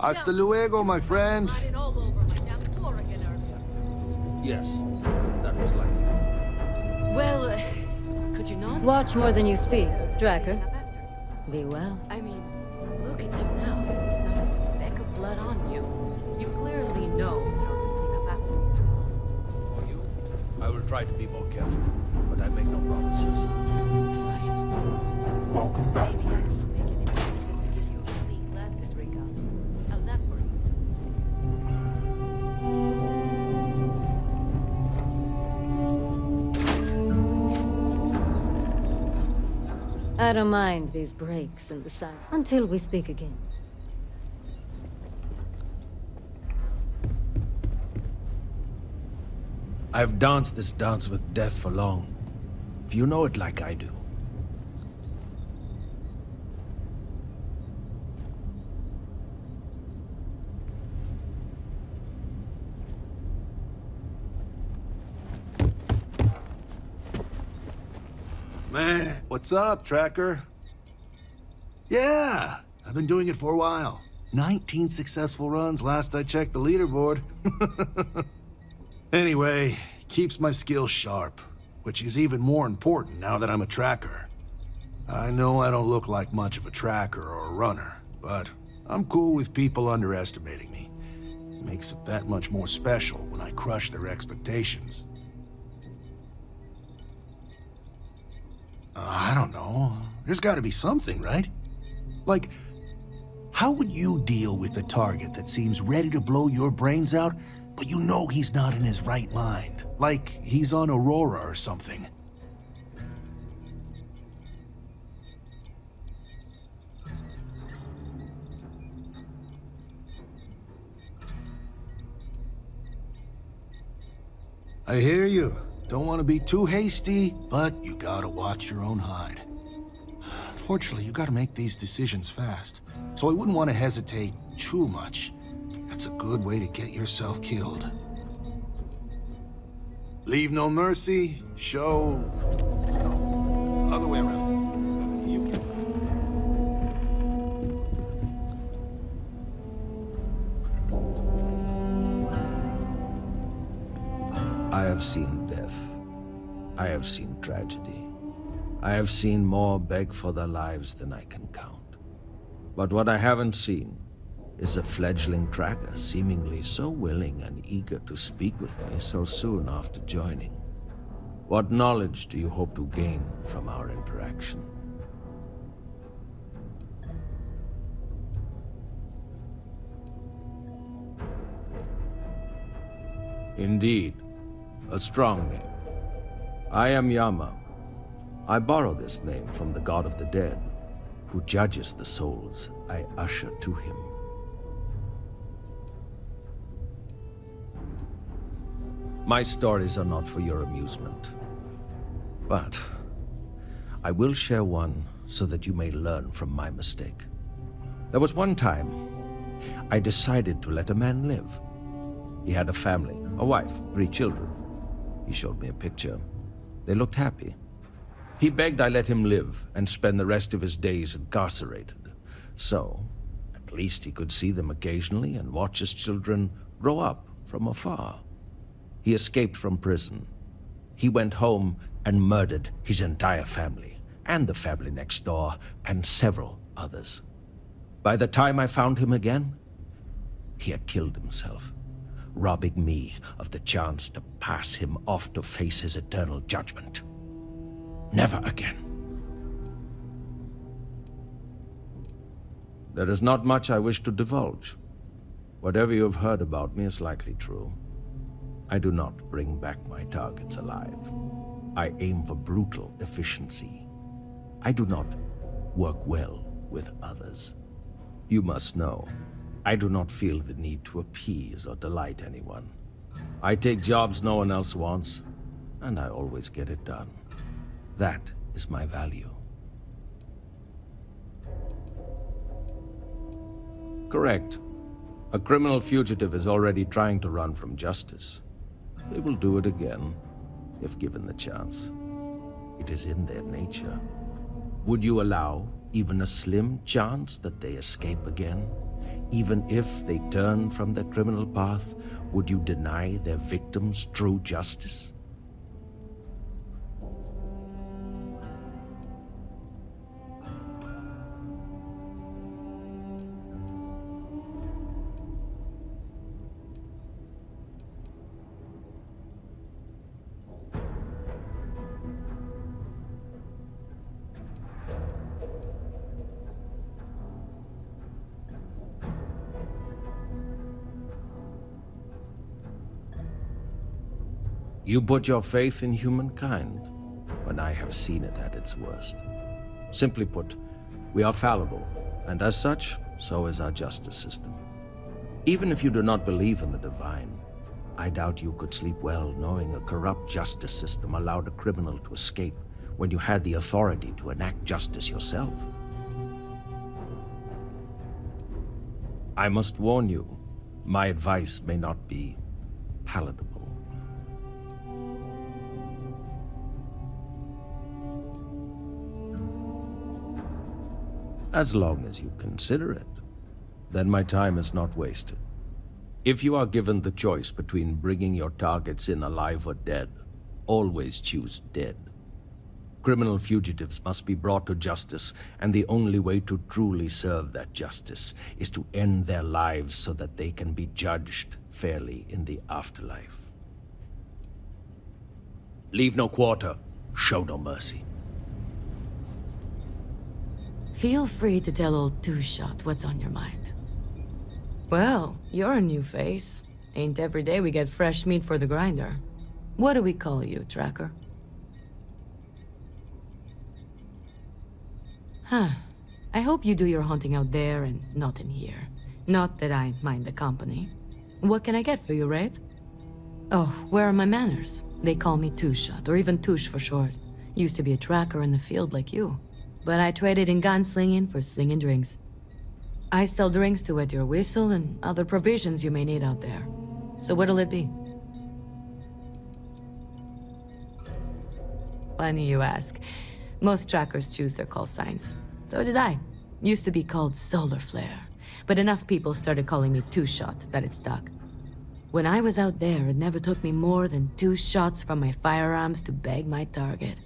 Hasta luego, my friend. Yes, that was likely. Well, could you not? Watch more than you speak, Tracker. Be well. I mean, look at you now. Not a speck of blood on you. You clearly know how to clean up after yourself. For you, I will try to be more careful, but I make no promises. Fine. Welcome back, Maybe I please. should make any promises to give you a clean glass to drink out of. How's that for you? I don't mind these breaks in the sun until we speak again. I've danced this dance with death for long. If you know it like I do. Man, what's up, Tracker? Yeah, I've been doing it for a while. 19 successful runs last I checked the leaderboard. Anyway, keeps my skills sharp, which is even more important now that I'm a tracker. I know I don't look like much of a tracker or a runner, but I'm cool with people underestimating me. Makes it that much more special when I crush their expectations. I don't know. There's gotta be something, right? Like, how would you deal with a target that seems ready to blow your brains out, but you know he's not in his right mind? Like he's on Aurora or something. I hear you. Don't want to be too hasty, but you gotta watch your own hide. Unfortunately, you gotta make these decisions fast, so I wouldn't want to hesitate too much. That's a good way to get yourself killed. Leave no mercy, show... No, other way around. You can... I have seen death. I have seen tragedy. I have seen more beg for their lives than I can count. But what I haven't seen is a fledgling tracker seemingly so willing and eager to speak with me so soon after joining. What knowledge do you hope to gain from our interaction? Indeed, a strong name. I am Yama. I borrow this name from the god of the dead, who judges the souls I usher to him. My stories are not for your amusement, but I will share one so that you may learn from my mistake. There was one time I decided to let a man live. He had a family, a wife, 3 children. He showed me a picture. They looked happy. He begged I let him live and spend the rest of his days incarcerated. So, at least he could see them occasionally and watch his children grow up from afar. He escaped from prison. He went home and murdered his entire family, and the family next door, and several others. By the time I found him again, he had killed himself, robbing me of the chance to pass him off to face his eternal judgment. Never again. There is not much I wish to divulge. Whatever you have heard about me is likely true. I do not bring back my targets alive. I aim for brutal efficiency. I do not work well with others. You must know, I do not feel the need to appease or delight anyone. I take jobs no one else wants, and I always get it done. That is my value. Correct. A criminal fugitive is already trying to run from justice. They will do it again, if given the chance. It is in their nature. Would you allow even a slim chance that they escape again? Even if they turn from their criminal path, would you deny their victims true justice? You put your faith in humankind when I have seen it at its worst. Simply put, we are fallible, and as such, so is our justice system. Even if you do not believe in the divine, I doubt you could sleep well knowing a corrupt justice system allowed a criminal to escape when you had the authority to enact justice yourself. I must warn you, my advice may not be palatable. As long as you consider it, then my time is not wasted. If you are given the choice between bringing your targets in alive or dead, always choose dead. Criminal fugitives must be brought to justice, and the only way to truly serve that justice is to end their lives so that they can be judged fairly in the afterlife. Leave no quarter, show no mercy. Feel free to tell old Two-Shot what's on your mind. Well, you're a new face. Ain't every day we get fresh meat for the grinder. What do we call you, Tracker? Huh. I hope you do your hunting out there and not in here. Not that I mind the company. What can I get for you, Wraith? Oh, where are my manners? They call me Two-Shot, or even Touche for short. Used to be a tracker in the field like you. But I traded in gunslinging for slinging drinks. I sell drinks to wet your whistle and other provisions you may need out there. So what'll it be? Funny you ask. Most trackers choose their call signs. So did I. Used to be called Solar Flare, but enough people started calling me Two-Shot that it stuck. When I was out there, it never took me more than 2 shots from my firearms to bag my target.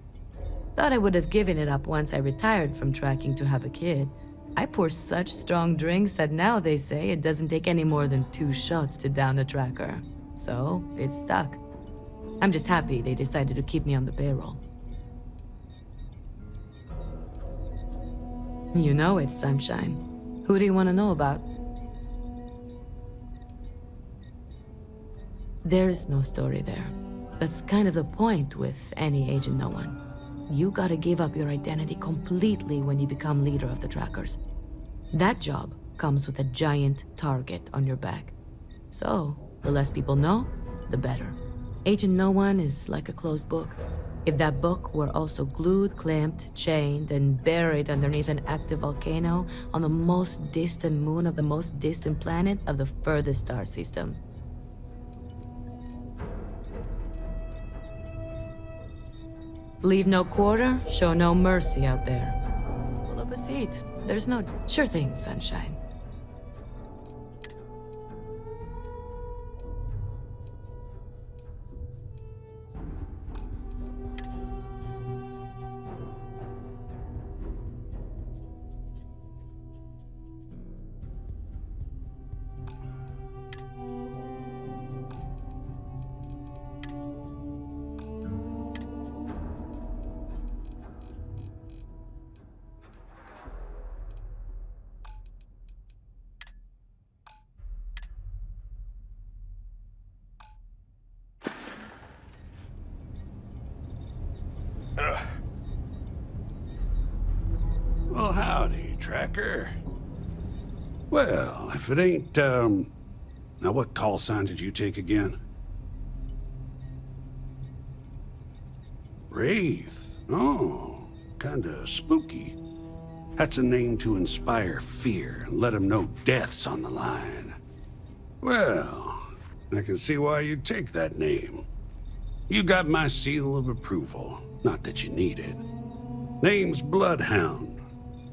Thought I would have given it up once I retired from tracking to have a kid. I pour such strong drinks that now they say it doesn't take any more than 2 shots to down a tracker. So, it's stuck. I'm just happy they decided to keep me on the payroll. You know it, Sunshine. Who do you want to know about? There's no story there. That's kind of the point with any Agent No One. You gotta give up your identity completely when you become leader of the trackers. That job comes with a giant target on your back. So, the less people know, the better. Agent No One is like a closed book. If that book were also glued, clamped, chained, and buried underneath an active volcano on the most distant moon of the most distant planet of the furthest star system. Leave no quarter, show no mercy out there. Pull up a seat. There's no... Sure thing, Sunshine. Well, howdy, Tracker. Well, if it ain't, now what call sign did you take again? Wraith? Oh, kinda spooky. That's a name to inspire fear and let 'em know death's on the line. Well, I can see why you'd take that name. You got my seal of approval, not that you need it. Name's Bloodhound.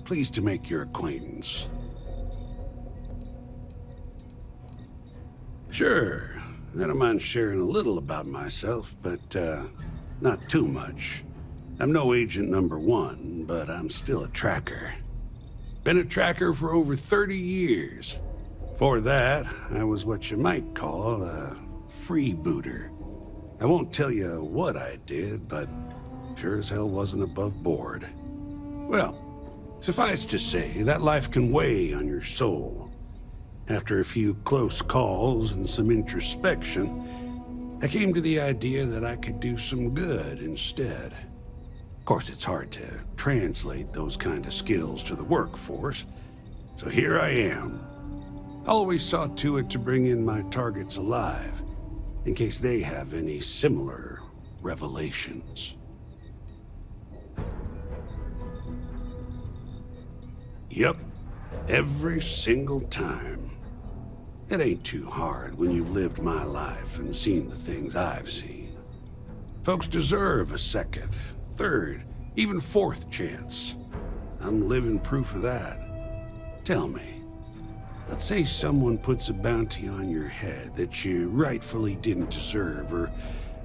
Pleased to make your acquaintance. Sure, I don't mind sharing a little about myself, but not too much. I'm no agent number 1, but I'm still a tracker. Been a tracker for over 30 years. Before that, I was what you might call a freebooter. I won't tell you what I did, but sure as hell wasn't above board. Well, suffice to say, that life can weigh on your soul. After a few close calls and some introspection, I came to the idea that I could do some good instead. Of course, it's hard to translate those kind of skills to the workforce, so here I am. Always saw to it to bring in my targets alive, in case they have any similar revelations. Yep, every single time. It ain't too hard when you've lived my life and seen the things I've seen. Folks deserve a second, third, even fourth chance. I'm living proof of that. Tell me, let's say someone puts a bounty on your head that you rightfully didn't deserve, or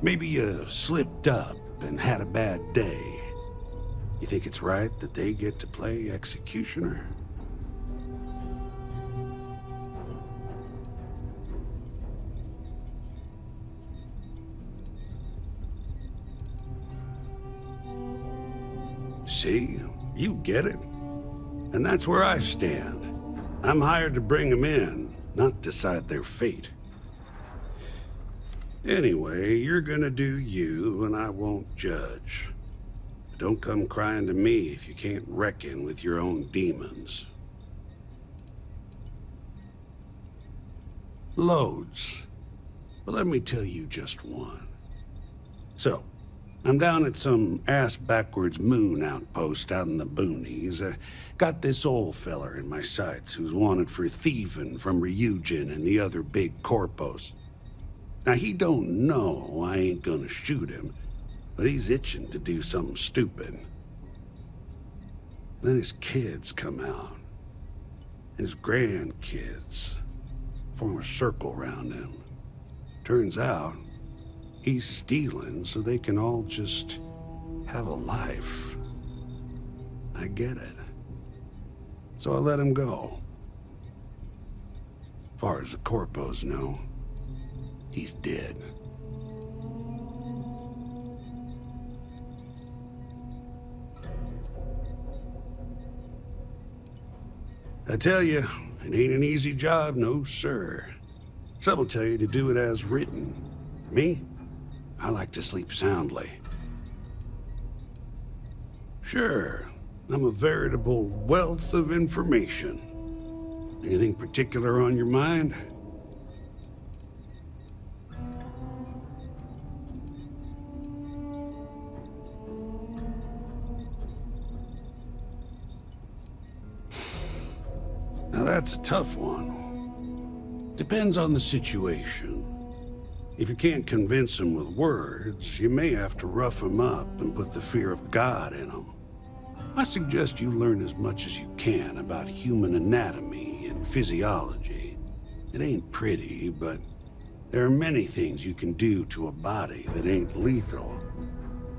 maybe you slipped up and had a bad day. You think it's right that they get to play executioner? See? You get it. And that's where I stand. I'm hired to bring them in, not decide their fate. Anyway, you're gonna do you, and I won't judge. Don't come crying to me if you can't reckon with your own demons. Loads. But let me tell you just one. So, I'm down at some ass-backwards moon outpost out in the boonies. Got this old feller in my sights who's wanted for thieving from Ryujin and the other big corpos. Now, he don't know I ain't gonna shoot him, but he's itching to do something stupid. Then his kids come out, and his grandkids form a circle around him. Turns out, he's stealing so they can all just have a life. I get it. So I let him go. Far as the corpos know, he's dead. I tell you, it ain't an easy job, no sir. Some will tell you to do it as written. Me? I like to sleep soundly. Sure, I'm a veritable wealth of information. Anything particular on your mind? Now that's a tough one. Depends on the situation. If you can't convince them with words, you may have to rough them up and put the fear of God in them. I suggest you learn as much as you can about human anatomy and physiology. It ain't pretty, but there are many things you can do to a body that ain't lethal,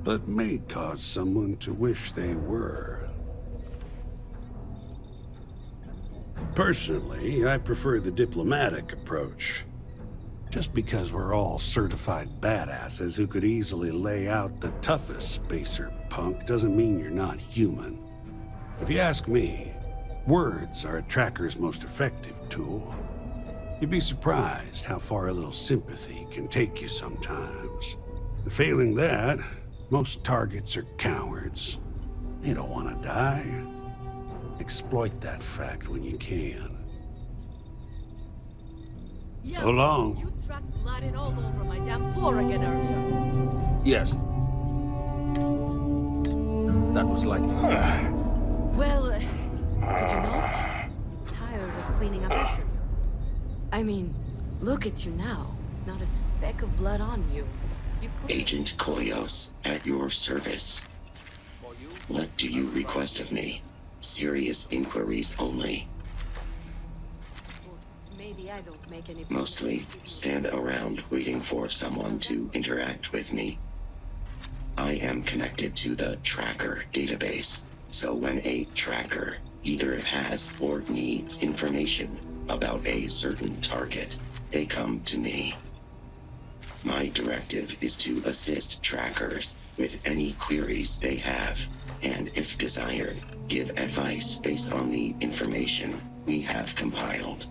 but may cause someone to wish they were. Personally, I prefer the diplomatic approach. Just because we're all certified badasses who could easily lay out the toughest spacer punk doesn't mean you're not human. If you ask me, words are a tracker's most effective tool. You'd be surprised how far a little sympathy can take you sometimes. And failing that, most targets are cowards. They don't want to die. Exploit that fact when you can. So long. You tracked blood all over my damn floor again earlier. Yes. That was like... Well, could you not? Tired of cleaning up after you. I mean, look at you now. Not a speck of blood on you. Agent Koyos, at your service. What do you request of me? Serious inquiries only. Maybe I don't make any... Mostly stand around waiting for someone to interact with me. I am connected to the tracker database, so when a tracker either has or needs information about a certain target, they come to me. My directive is to assist trackers with any queries they have, and if desired, give advice based on the information we have compiled.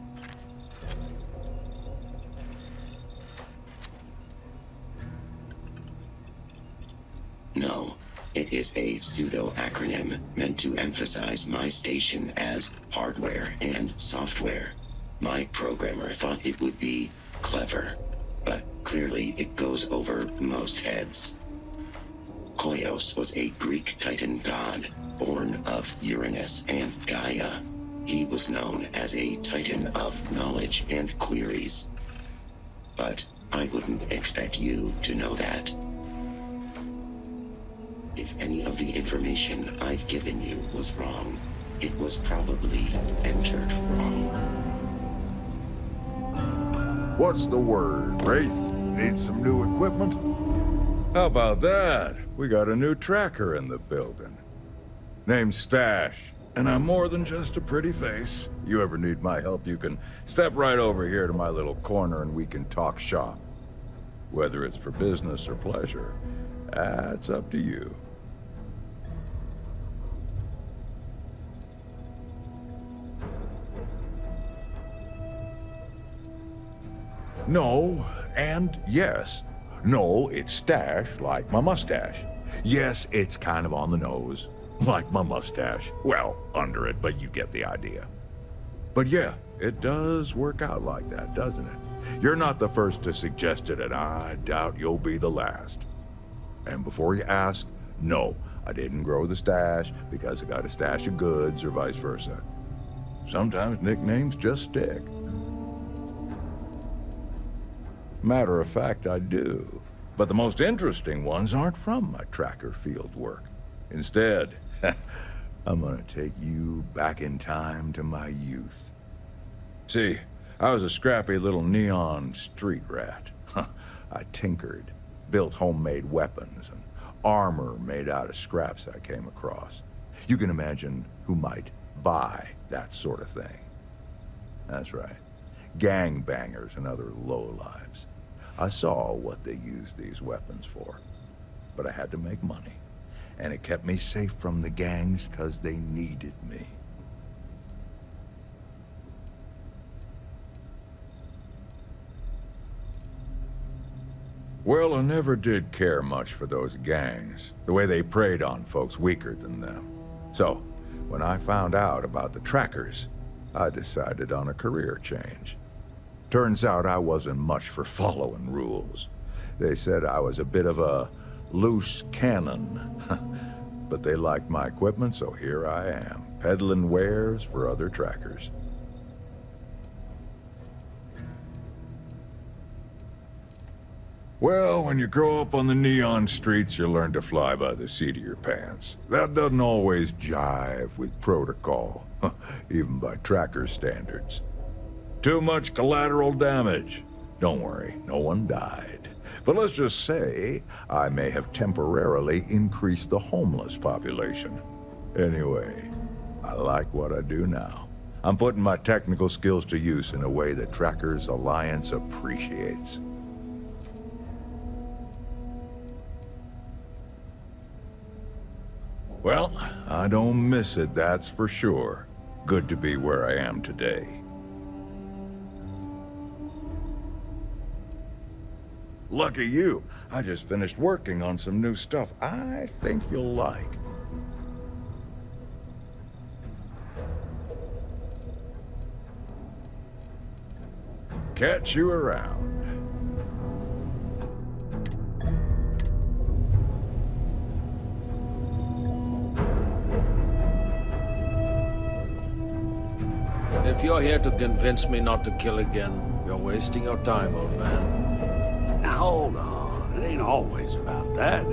No, it is a pseudo-acronym meant to emphasize my station as hardware and software. My programmer thought it would be clever, but clearly it goes over most heads. Koyos was a Greek Titan god, born of Uranus and Gaia. He was known as a Titan of knowledge and queries. But I wouldn't expect you to know that. If any of the information I've given you was wrong, it was probably entered wrong. What's the word, Wraith? Need some new equipment? How about that? We got a new tracker in the building. Name's Stash, and I'm more than just a pretty face. You ever need my help, you can step right over here to my little corner and we can talk shop. Whether it's for business or pleasure, that's up to you. No, and yes. No, it's Stash, like my mustache. Yes, it's kind of on the nose, like my mustache. Well, under it, but you get the idea. But yeah, it does work out like that, doesn't it? You're not the first to suggest it, and I doubt you'll be the last. And before you ask, no, I didn't grow the stash because I got a stash of goods or vice versa. Sometimes nicknames just stick. Matter of fact, I do. But the most interesting ones aren't from my tracker field work. Instead, I'm gonna take you back in time to my youth. See, I was a scrappy little neon street rat. I tinkered, built homemade weapons and armor made out of scraps I came across. You can imagine who might buy that sort of thing. That's right, gangbangers and other lowlives. I saw what they used these weapons for, but I had to make money, and it kept me safe from the gangs because they needed me. Well, I never did care much for those gangs, the way they preyed on folks weaker than them. So, when I found out about the trackers, I decided on a career change. Turns out I wasn't much for following rules. They said I was a bit of a loose cannon. But they liked my equipment, so here I am, peddling wares for other trackers. Well, when you grow up on the neon streets, you learn to fly by the seat of your pants. That doesn't always jive with protocol, even by tracker standards. Too much collateral damage. Don't worry, no one died. But let's just say I may have temporarily increased the homeless population. Anyway, I like what I do now. I'm putting my technical skills to use in a way that Trackers Alliance appreciates. Well, I don't miss it, that's for sure. Good to be where I am today. Lucky you. I just finished working on some new stuff I think you'll like. Catch you around. If you're here to convince me not to kill again, you're wasting your time, old man. Now hold on, it ain't always about that.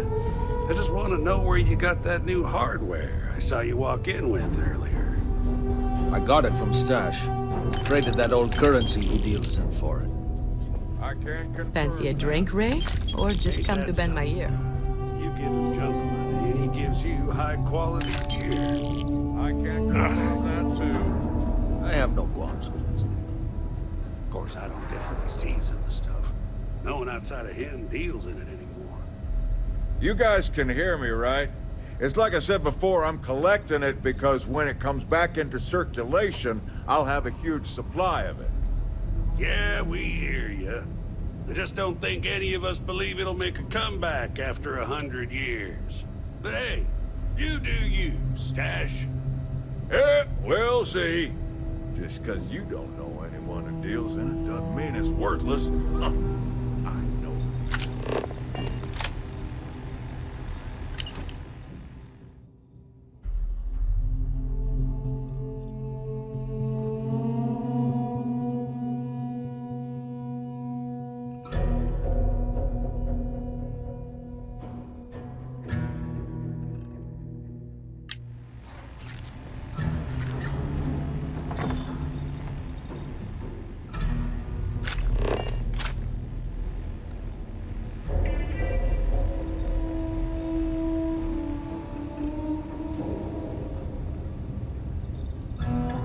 I just want to know where you got that new hardware I saw you walk in with earlier. I got it from Stash. Traded that old currency he deals in for it. I can't confirm. Fancy a drink, Ray? Or just Ain't come that to bend my something? ear? You give him junk money and he gives you high-quality gear. I can't confirm that too. I have no qualms with this. Of course, I don't get what he sees in the stuff. No one outside of him deals in it anymore. You guys can hear me, right? It's like I said before, I'm collecting it because when it comes back into circulation, I'll have a huge supply of it. Yeah, we hear you. I just don't think any of us believe it'll make a comeback after 100 years. But hey, you do you, Stash. Yeah, we'll see. Just because you don't know anyone who deals in it doesn't mean it's worthless. Huh. I know.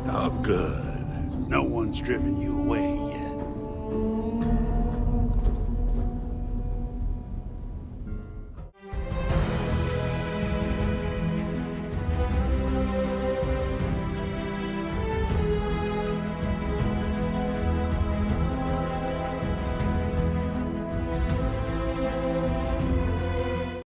Oh, good. No one's driven you away